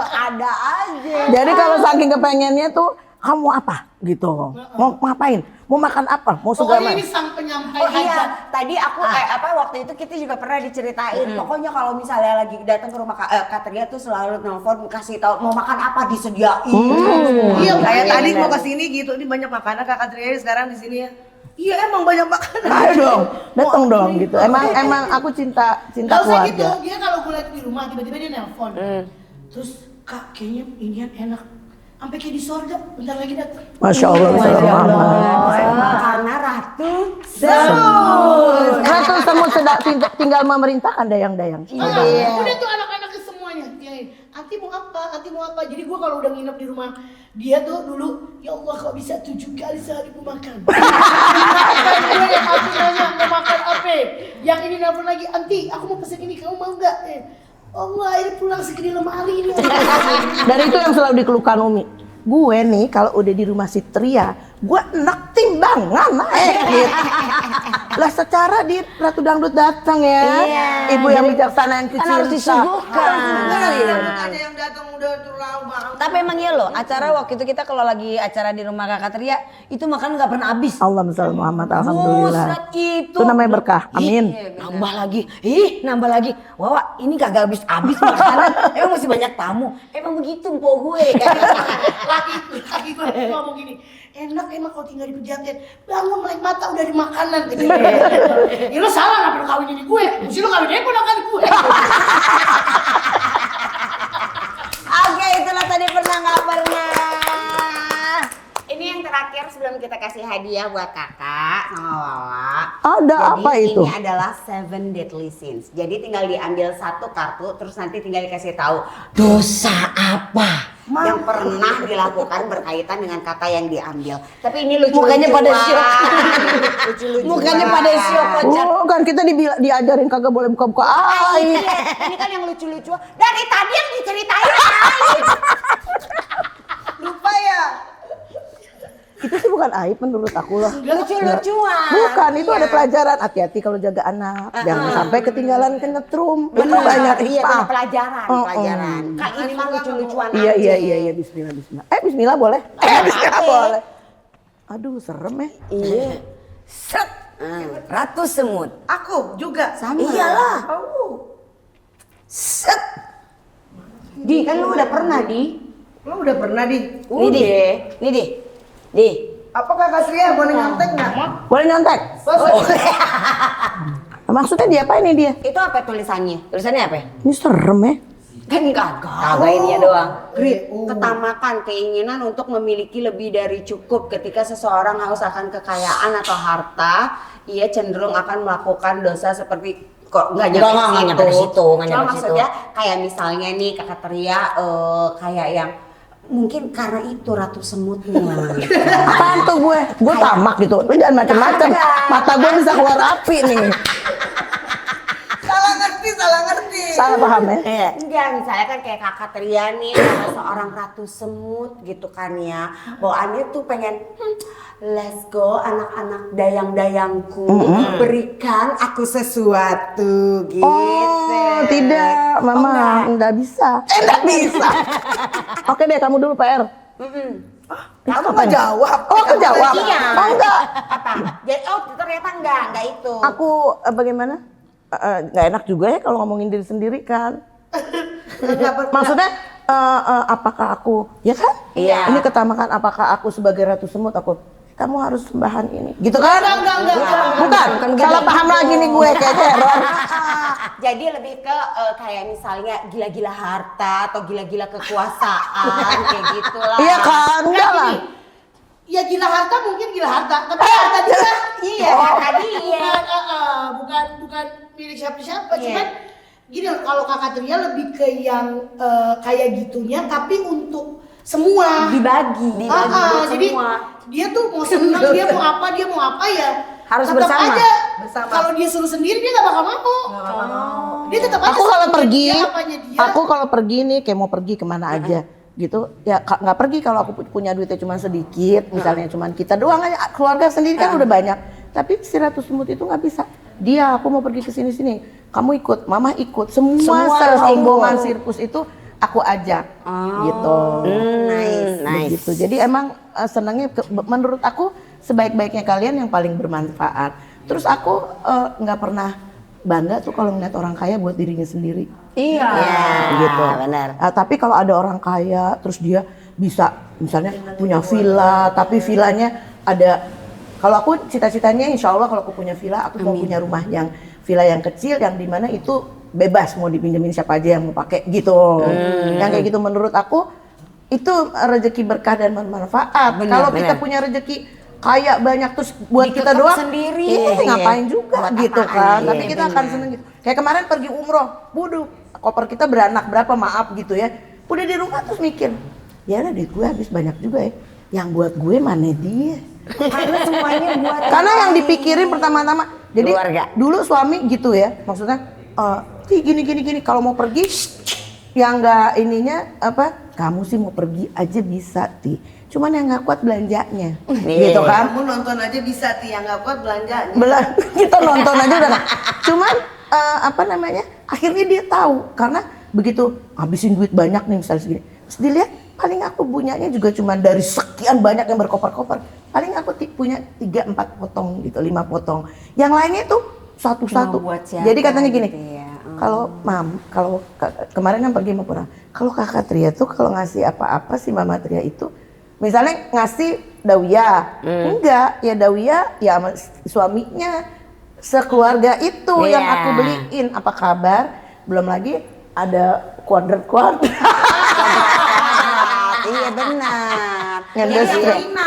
ada aja. Jadi kalau saking kepengennya tuh kamu apa gitu, mau ngapain, mau makan apa, mau segala Pokoknya ini macam. sang penyampai Oh iya, hajat. tadi aku waktu itu kita juga pernah diceritain. Pokoknya kalau misalnya lagi datang ke rumah Katria tuh selalu nelfon kasih tahu mau makan apa disediain. Iya, kayak Iya, tadi bener. mau kesini gitu, ini banyak makanan Kakak Tria sekarang di sini ya. Iya emang banyak makanan. Ayo dong, datang dong gitu. Emang aku cinta Gak usah gitu, keluarga. dia kalau gue lagi di rumah tiba-tiba dia nelpon. Terus kak kayaknya inian enak. Sampai kayak di sorga, bentar lagi datang. Masya Allah, Karena ratu Ratu semut sedang tinggal memerintahkan dayang-dayang. Udah tuh anak-anaknya semuanya. Anti mau apa? Anti mau apa? Jadi gue kalau udah nginep di rumah dia tuh dulu, ya Allah kok bisa 7 kali sehari gue makan. Gue yang Anti nanya mau makan apa? Yang ini nelfon lagi, Anti aku mau pesen ini, kamu mau nggak? Allah ini pulang segini lemari ini. Dari itu yang selalu dikeluhkan Umi. Gue nih kalau udah di rumah si Tria, gue enak timbangan gitu. Lah secara di Ratu Dangdut datang ya, ibu yang bijaksana yang Kan harus cinta. disuguhkan. Ada yang datang udah terlalu banget. Tapi emang iya loh, acara waktu itu kita kalau lagi acara di rumah Kakak Tria, itu makan nggak pernah habis. Allah Muhammad, alhamdulillah. Buset, itu. Itu namanya berkah. Amin. Nambah lagi, nambah lagi. Wawa, ini kagak habis-habis makanan. Emang masih banyak tamu. Emang begitu mpok gue. Laki gue ngomong gini, enak emang kalau tinggal di pejaten, bangun melek mata udah di makanan gitu. Ya lo salah ngapain lo kawin ini gue, mesti lo kawin aja ponakan gue. Oke, itulah tadi pernah nggak pernah. Ini yang terakhir sebelum kita kasih hadiah buat kakak sama Wawa. Ada Jadi apa itu? Ini adalah 7 deadly sins. Jadi tinggal diambil satu kartu, terus nanti tinggal dikasih tahu dosa apa yang pernah dilakukan berkaitan dengan kata yang diambil. Tapi ini lucu. Mukanya pada syok. Lucu-lucuan. Mukanya pada syok kocak. Kan kita diajarin kagak boleh buka-buka aib. Ini kan yang lucu-lucu. Dari tadi yang diceritain aib. Lupa ya. Itu sih bukan aib menurut aku loh. Lucu-lucuan. Bukan, itu Iya. ada pelajaran. Hati-hati kalau jaga anak. Jangan sampai ketinggalan kenyetrum. Itu Bener. banyak Iya, hikmah. bener, pelajaran, Oh, pelajaran. Kan ini mah lucu-lucuan Iya, aja. iya. Bismillah, bismillah. Bismillah boleh? Bismillah boleh. Aduh, serem ya. Iya. Set. Ratu semut. Aku juga. Sama. Iyalah. Set. Di, kan lu udah pernah, Di? Lo udah pernah di? Nih di. Nih di. Di. Apa Kakak Tria boleh nyontek nggak? Boleh nyontek? Maksudnya dia apa ini dia? Itu apa tulisannya? Tulisannya apa? Ini serem ya. Kan kagak. Kagak ini ya doang. Grit, ketamakan, keinginan untuk memiliki lebih dari cukup ketika seseorang haus akan kekayaan atau harta, ia cenderung akan melakukan dosa seperti kok nggak Nggak nyampe ke situ, nggak Cuma nyampe ke maksudnya kayak misalnya nih Kakak Tria kayak yang mungkin karena itu ratu semutnya. Apaan tuh gue? Gue tamak gitu. Lu jangan macem-macem. Mata gue bisa keluar api nih. Salah ngerti. Salah paham ya? Enggak, misalnya kan kayak Kakak Tria nih adalah seorang ratu semut gitu kan ya. Bawaannya tuh pengen let's go anak-anak dayang-dayangku, berikan aku sesuatu gitu. Oh, tidak, Mama, enggak bisa. Enggak bisa. Oke deh, kamu dulu PR. Kamu nggak jawab. Oh, aku jawab. Iya. Oh, enggak. Apa? Jadi ternyata enggak itu. Aku bagaimana? Nggak enak juga ya kalau ngomongin diri sendiri kan. Maksudnya apakah aku, ya kan? Iya. Ini ketamakan apakah aku sebagai ratu semut aku kamu harus sembahan ini. Gitu kan? Enggak. Bukan, salah paham lagi nih gue kayak Sharon. Jadi lebih ke kayak misalnya gila-gila harta atau gila-gila kekuasaan kayak gitulah. Iya kan? Enggak lah. Ya gila harta mungkin gila harta, tapi harta dia Iya, tadi ya. bukan milik siapa-siapa, Iya. cuman gini loh, kalau Kakak Tria lebih ke yang kayak gitunya tapi untuk semua. Dibagi buat Jadi semua. dia tuh mau senang, dia mau apa ya Harus tetap bersama. aja. Bersama. Kalau dia suruh sendiri dia gak bakal mau. Dia tetap aja Aku kalau senang pergi, dia, apanya dia. aku kalau pergi nih kayak mau pergi kemana aja gitu ya nggak pergi kalau aku punya duitnya cuma sedikit misalnya cuma kita doang aja keluarga sendiri kan udah banyak tapi si Ratu Semut itu nggak bisa aku mau pergi ke sini kamu ikut mama ikut semua serombongan sirkus itu aku ajak gitu Nice. begitu jadi emang senangnya menurut aku sebaik-baiknya kalian yang paling bermanfaat terus aku nggak pernah bangga tuh kalau ngeliat orang kaya buat dirinya sendiri. Iya, Gitu. benar. Tapi kalau ada orang kaya terus dia bisa misalnya punya villa tapi villanya ada kalau aku cita-citanya insya Allah kalau aku punya villa aku mau punya rumah yang villa yang kecil yang dimana itu bebas mau dipinjemin siapa aja yang mau pakai gitu. Yang kayak gitu menurut aku itu rezeki berkah dan bermanfaat. Kalau kita punya rezeki kaya banyak terus buat kita Dikekang doang sendiri. ngapain juga Buat gitu apaan, kan iya, tapi kita akan seneng gitu kayak kemarin pergi umroh waduh koper kita beranak berapa maaf gitu ya udah di rumah terus mikir ya udah duit gue habis banyak juga ya yang buat gue mana dia Karena semuanya buat karena yang dipikirin pertama-tama jadi Keluarga. dulu suami gitu ya maksudnya gini kalau mau pergi yang nggak ininya apa kamu sih mau pergi aja bisa cuman yang nggak kuat belanjanya gitu kan Kamu nonton aja bisa yang nggak kuat belanjanya. kita nonton aja udah cuman apa namanya akhirnya dia tahu karena begitu habisin duit banyak nih misalnya segini terus dilihat paling aku punyanya juga cuma dari sekian banyak yang berkoper-koper paling aku punya 3-4 potong gitu 5 potong yang lainnya tuh satu-satu Mau buat siapa jadi katanya gini gitu ya. kalau kemarin kan pergi sama Pura kalau Kakak Tria tuh kalau ngasih apa-apa si Mama Tria itu misalnya ngasih Dawia, enggak ya Dawia ya sama suaminya sekeluarga itu yang Iya. aku beliin apa kabar belum lagi ada kuadrat Iya benar. Yang Jadi best friend.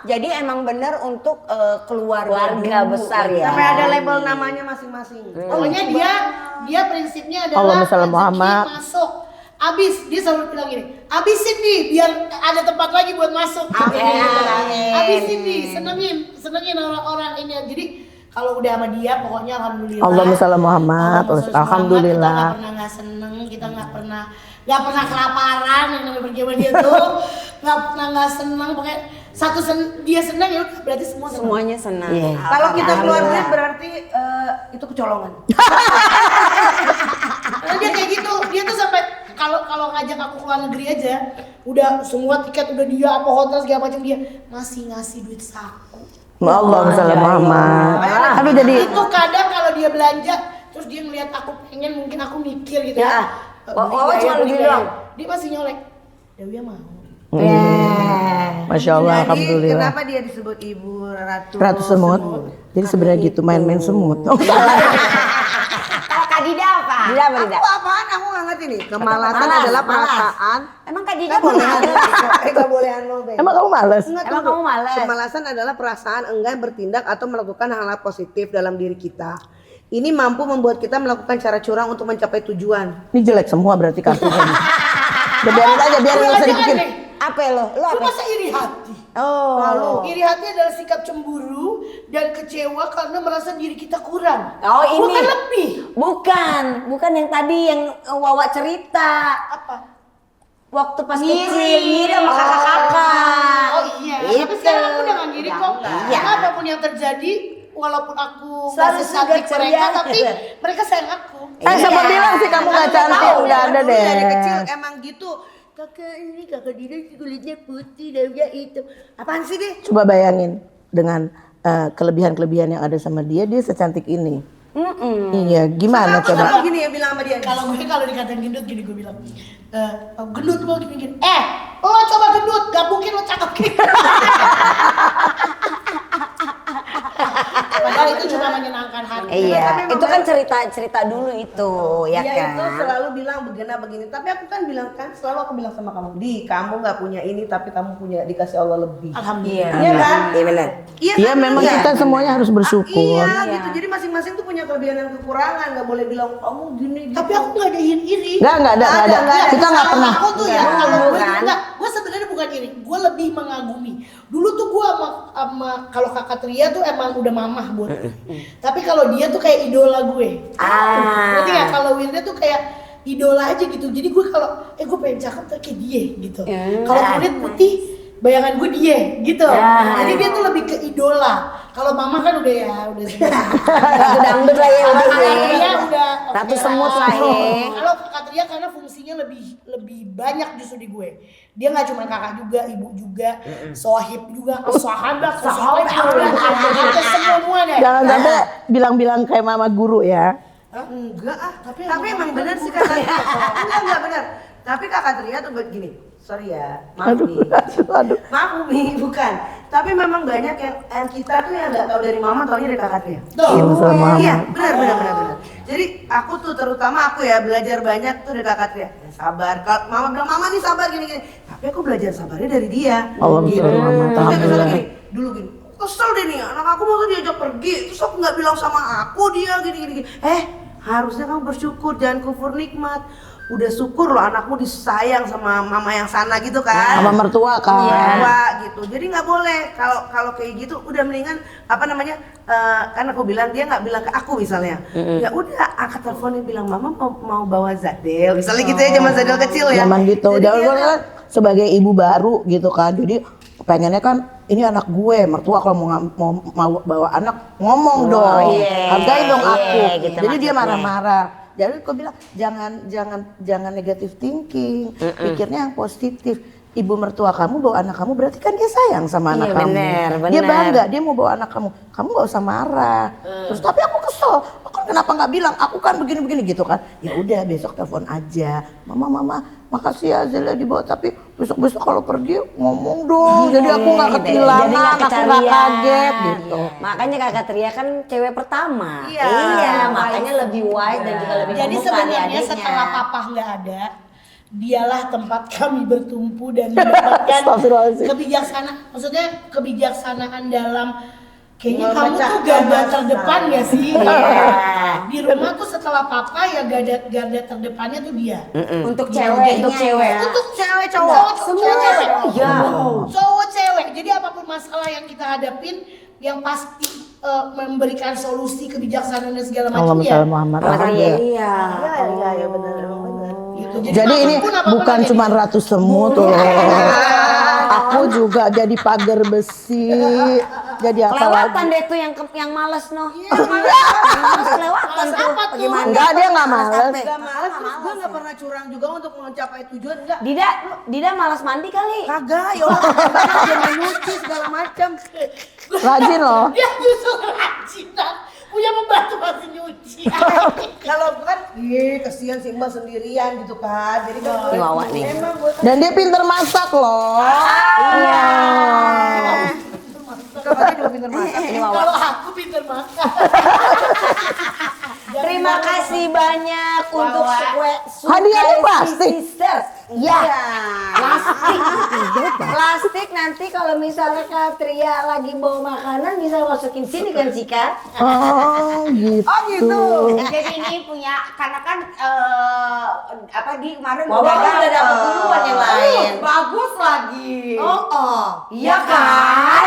Jadi emang benar untuk Keluarga dulu, besar gitu. ya. Sampai ada label namanya masing-masing. Pokoknya dia prinsipnya Allahumma adalah shalli rezeki Muhammad. masuk. Abis dia selalu bilang gini, abisin nih biar ada tempat lagi buat masuk. Abisin nih, senengin orang-orang ini. Jadi kalau udah sama dia pokoknya alhamdulillah. Allahumma shalli Muhammad. Allahumma shalli Alhamdulillah. Muhammad. Kita nggak pernah nggak seneng, kita nggak pernah kelaparan yang namanya pergi sama dia tuh. Nggak pernah nggak seneng, pokoknya dia seneng ya udah, berarti semua seneng. Semuanya senang. Kalau kita keluar duit berarti itu kecolongan. Karena dia kayak gitu, dia tuh sampai kalau ngajak aku ke luar negeri aja, udah semua tiket udah dia apa hotel segala macam dia masih ngasih duit saku. Allahumma shalli Muhammad. Aduh jadi Itu kadang kalau dia belanja, terus dia ngeliat aku pengen, mungkin aku mikir gitu Ya. Wawa cuma beli gitu gaya. doang. Dia masih nyolek. Dewi mau. Masya Allah, Jadi alhamdulillah. kenapa dia disebut Ibu Ratu semut. Jadi sebenarnya gitu main-main semut. Kalau Kak Dida apa? Dida apa Dida? Aku apaan? Aku nggak ngerti nih. Kemalasan adalah perasaan. Emang Kak Dida boleh ada? Gak bolehan lo, Ben. Emang kamu males? Enggak, Emang tunggu. kamu malas? Kemalasan adalah perasaan enggan bertindak atau melakukan hal-hal positif dalam diri kita. Ini mampu membuat kita melakukan cara curang untuk mencapai tujuan. Ini jelek semua berarti kartunya. Udah biarin aja, biarin nggak usah dipikir. Apa lo? Lo Lu apa? masa iri hati? Oh. Iri hati adalah sikap cemburu dan kecewa karena merasa diri kita kurang. Oh, ini. Bukan lebih. Bukan yang tadi yang Wawa cerita. Apa? Waktu pas kecil ngiri sama kakak-kakak. Oh iya. Tapi sekarang aku udah nggak ngiri kok. Iya. Karena apapun yang terjadi, walaupun aku Selalu nggak secantik juga mereka, ceria. tapi mereka sayang aku. Siapa bilang sih kamu nggak cantik? Udah ada deh. Dari kecil emang gitu. Kakak Dida kulitnya putih, dia hitam. Apaan sih deh? Coba bayangin dengan kelebihan-kelebihan yang ada sama dia secantik ini. Iya, gimana Aku coba? gini ya bilang sama dia. Kalau dikatain gendut gini gue bilang, gendut lo gini. Lo coba gendut, gak mungkin lo cakep gitu. itu cuma menyenangkan hati. Iya, tapi itu kan cerita dulu itu, ya Dia kan? itu selalu bilang begini. Tapi aku kan bilang selalu aku bilang sama kamu, kamu nggak punya ini tapi kamu punya dikasih Allah lebih. Alhamdulillah. Iya kan? Iya benar. Iya memang iya. kita semuanya harus bersyukur. Iya gitu. Jadi masing-masing tuh punya kelebihan dan kekurangan. Nggak boleh bilang kamu gini. Tapi aku nggak ada iri. Nggak ada. Kita nggak pernah. Aku tuh ya, Nggak, kalau gue kan? enggak, gue sebenarnya bukan iri, gue lebih mengagumi. Dulu tuh gue sama kalau kakak Tria tuh emang udah mamah buat. Tapi kalau dia tuh kayak idola gue. Berarti ya kalau Wirda tuh kayak idola aja gitu. Jadi gue kalau gue pengen cakep tuh kayak dia gitu. Kalau kulit putih bayangan gue dia gitu. Jadi dia tuh lebih ke idola. Kalau mama kan udah Ratu dangdut lah ya udah Kakak ya. Tria udah Ratu oke semut lah ya. Kalau kakak Tria karena fungsinya lebih banyak justru di gue. Dia nggak cuma kakak juga, ibu juga, sohib juga, sahabat juga, ada semua deh. Jangan sampai bilang-bilang kayak mama guru ya. Enggak tapi emang benar sih kakak Tria. Enggak benar. Tapi kakak Tria tuh begini. Sorry ya, maaf nih. Aduh. Maaf Umi, bukan. Tapi memang banyak yang kita tuh yang nggak tahu dari mama, taunya dari kakak Tria. Iya, sama Iya, mama. benar. Jadi aku tuh terutama aku ya belajar banyak tuh dari kakak Tria. Ya, sabar. Kalau mama bilang mama nih sabar gini. Tapi aku belajar sabarnya dari dia. Allah betul, Mama. Tapi misalnya Alhamdulillah. gini, dulu gini. Kesel deh nih, anak aku mau diajak pergi, terus aku nggak bilang sama aku dia gini. Harusnya kamu bersyukur, jangan kufur nikmat. Udah syukur loh anakmu disayang sama mama yang sana gitu kan, Sama mertua kan. mertua gitu. Jadi nggak boleh kalau kayak gitu, udah mendingan kan aku bilang dia nggak bilang ke aku misalnya, ya udah angkat teleponnya bilang mama mau bawa Zadel misalnya gitu ya, zaman Zadel kecil ya. Zaman gitu. Jadi Dan dia gue kan sebagai ibu baru gitu kan. Jadi pengennya kan ini anak gue, mertua kalau mau bawa anak ngomong dong. Hargain dong aku. gitu Jadi dia maksudnya. marah-marah. Jadi aku bilang jangan negatif thinking, pikirnya yang positif. Ibu mertua kamu bawa anak kamu berarti kan dia sayang sama anak Iya, kamu. bener. Dia bangga, dia mau bawa anak kamu. Kamu nggak usah marah. Terus tapi aku kesel. Aku kenapa nggak bilang? Aku kan begini gitu kan. Ya udah besok telepon aja. Mama, makasih ya Zela dibawa. Tapi besok kalau pergi ngomong dong. Jadi aku nggak kehilangan, Jadi nggak aku nggak kecarean. kaget gitu. Makanya kakak Tria kan cewek pertama. Iya, makanya lebih wise dan juga lebih Jadi gemuk sebenarnya adik-adiknya. setelah papa nggak ada, dialah tempat kami bertumpu dan mendapatkan Astagfirullahaladzim. kebijaksanaan dalam kayaknya kamu tuh garda terdepan ya sih. Di rumah tuh setelah papa ya garda terdepannya tuh dia. Untuk cewek, Untuk cewek. Untuk cewek cowok semua cewek. Iya. Cowok cewek. Jadi apapun masalah yang kita hadapin yang pasti memberikan solusi kebijaksanaan dan segala macam Allahumma ya. sholli Muhammad. Alhamdulillah. Iya. Iya benar. Gitu. Jadi ini apapun bukan jadi. cuma ratu semut loh. Aku juga jadi pagar besi. Jadi apa Kelewatan lagi? deh tuh yang males noh. Males kelewatan tuh. apa tuh? Bagaimana? Enggak, dia nggak males. Gak malas, terus gue gak pernah curang juga untuk mencapai tujuan, enggak. Dida malas mandi kali. Kagak, ya Allah, dia menyuci segala macam. Rajin loh. Dia justru rajin dan punya pembantu masih nyuci. Kalau kan, kasihan si Mbak sendirian gitu kan. Jadi kan Ini Wawa nih. emang gue Dan dia pinter masak loh. Iya. kan juga pinter masak. Ini Wawa. Kalau aku pinter makan. Terima kasih banyak untuk kue Hadiahnya plastik. Sisters. Ya. Plastik nanti kalau misalnya Kak Tria lagi bawa makanan bisa masukin sini kan Cika? Oh gitu. Oh gitu. Jadi ini punya karena kan di kemarin Wawa kan udah dapet duluan yang lain. Bagus lagi. Iya kan?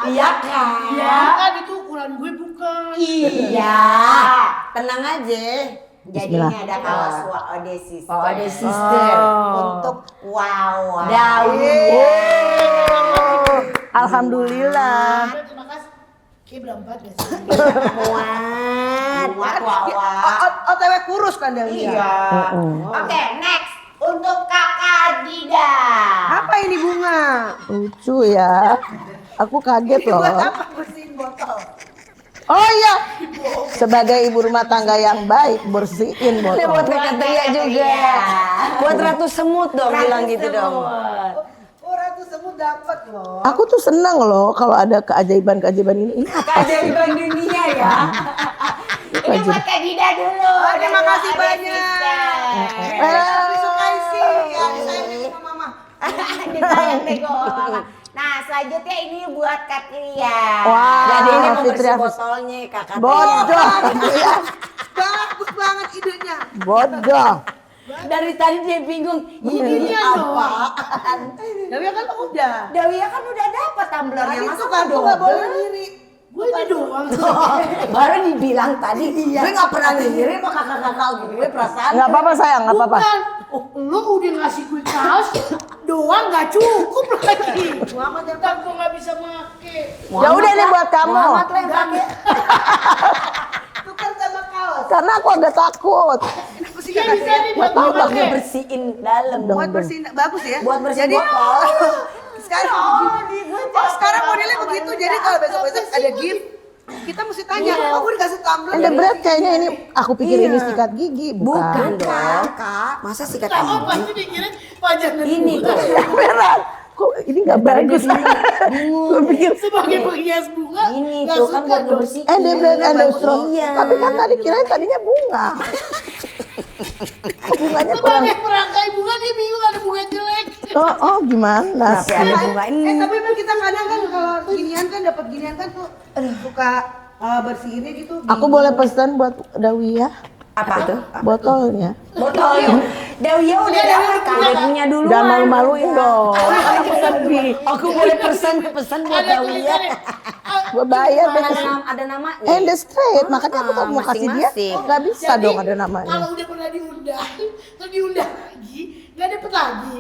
Iya kan? Ya kan itu ukuran gue bukan. Iya. Tenang aja. Jadinya Bismillah. ada kaos Waode Sister. Waode Sister. Untuk Wawa. Daun. Alhamdulillah. Terima kasih. Kayak berempat gak sih? Muat Wawa. OTW kurus kan dia. Iya. Oke, next untuk Kakak Dida. Apa ini bunga? Lucu ya. Aku kaget loh. Buat apa bersihin botol? Oh iya. Sebagai ibu rumah tangga yang baik, bersihin Ini buat botol. Kakak Tria juga. Buat Ratu Semut dong bilang gitu dong. Oh Ratu Semut dapat loh. Aku tuh seneng loh kalau ada keajaiban-keajaiban ini. Keajaiban dunia ya. Ini buat Kak Dida dulu. Oh, terima kasih Ada banyak. sister. Disukai sih. Ya, disayang deh sama mama. Disayang deh kok mama. Nah selanjutnya ini buat Kak Tria. Wah, Jadi ini mau Fitri bersih Hafiz. botolnya Kakak Bodoh. Iya, Bagus banget idenya. bodoh. Dari tadi dia bingung. Ini apaan? Tapi kan udah. Dawia kan udah dapat tumblernya, Tadi masa tuh nggak kan gua nggak double? boleh ngiri. Gue ini doang. Baru dibilang tadi, gue gak pernah ngirim sama kakak-kakak gue perasaan. Nggak apa-apa sayang, nggak apa-apa. Bukan. Oh, lo udah ngasih gue kaos doang nggak cukup lagi. Muhammad yang Ntar gue nggak bisa make. Ya udah ini buat kamu. Muhammad lah yang pakai. tukar sama kaos. Karena aku agak takut. Iya bisa nih buat gue Buat make. bersihin dalam. Buat bersihin bagus ya. Buat bersihin Jadi botol. sekarang sekarang modelnya begitu. Jadi kalau besok-besok ada gift, kita mesti tanya, oh gue dikasih tumbler. And the bread kayaknya ini aku pikir ini sikat gigi, Bukan bukan. dong, Kak. Masa sikat Tahu gigi? pasti pikirin pajangan Ini bunga. tuh. Beneran. Kok ini nggak bagus? Gue pikir Sebagai penghias bunga. Ini nggak tuh kan suka buat dong. ngebersihin. and the bread and the straw. Iya. Tapi kan tadi kirain tadinya bunga. Kok bunganya kurang? Sebagai perangkai bunga dia bingung ada bunga jelek. Oh gimana sih? Ada bunga ini. Tapi memang kita kadang kan kalau ginian kan dapat ginian kan tuh suka bersihinnya gitu. Aku boleh pesan buat Dawia Apa tuh? botolnya. Botol. Dawia udah dapat kan dia punya dulu. Jangan malu-maluin dong. Aku boleh pesan buat Ada Dawia. tulisannya. Gue bayar Ada deh. ada namanya. And the straight, makanya aku kalau mau kasih dia masing-masing. nggak bisa Jadi, dong ada namanya. Kalau udah pernah diundang, terus diundang lagi, nggak dapet lagi.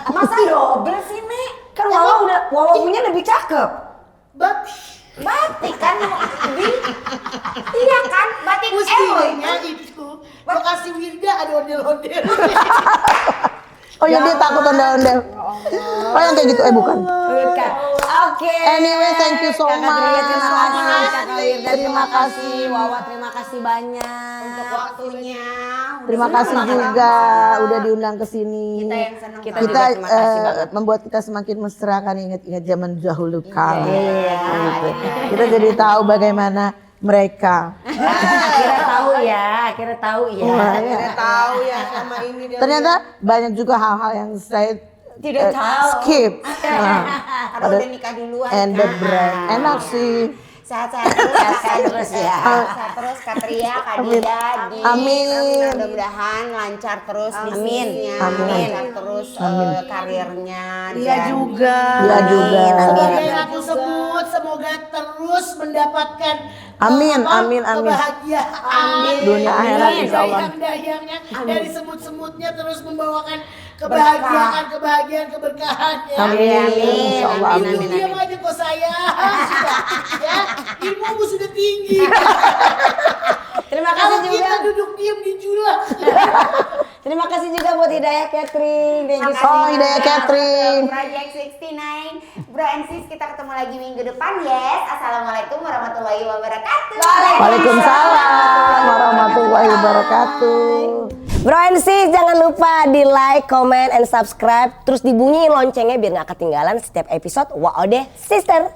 Masa double sih, Nek? Kan Wawa punya lebih cakep. Batik. Batik kan iya kan batik Mestinya itu lokasi Wirda ada ondel-ondel. Oh ya dia takut ondel-ondel. Oh yang kayak gitu, bukan. Bukan. Oke. Anyway, thank you so Kakak much. Tria, terima kasih. Kakak Wirda, Terima terima kasih. kasih. Wawa, terima kasih banyak. untuk waktunya. Terima kasih juga udah diundang ke sini. Kita yang senang Kita banget. juga terima kasih banget. Membuat kita semakin mesra kan ingat-ingat zaman dahulu kala. Gitu. Kita jadi tahu bagaimana mereka. Akhirnya tahu ya. Akhirnya tahu ya sama ini dia. Ternyata banyak juga hal-hal yang saya Tidak tahu. skip. Nah, Karena udah nikah duluan. and the kan. bread. Enak sih. Sehat-sehat terus, Sehat terus ya. Sehat terus Katria, Kak Dida, Di. Amin. Mudah-mudahan lancar terus bisnisnya, Amin. lancar terus karirnya. Iya juga. Dia juga. Sebagai ratu semut, semoga terus mendapatkan Amin, apa, amin, amin. kebahagiaan. Dunia akhirat insya Allah. Dayang-dayangnya dari semut-semutnya terus membawakan kebahagiaan, keberkahan ya. Amin. Insya Allah, amin. Diam aja kok saya. Ya, ilmumu sudah tinggi. Terima kasih Kalau juga. kita duduk diam di julak. Terima kasih juga buat Hidayah Catering. Thank you so Oh, much. Hidayah Catering. Project 69. Bro and sis, kita ketemu lagi minggu depan, yes. Assalamualaikum warahmatullahi wabarakatuh. Waalaikumsalam warahmatullahi wabarakatuh. Bro and sis, jangan lupa di like, comment, and subscribe. Terus dibunyiin loncengnya biar gak ketinggalan setiap episode WOD Sister.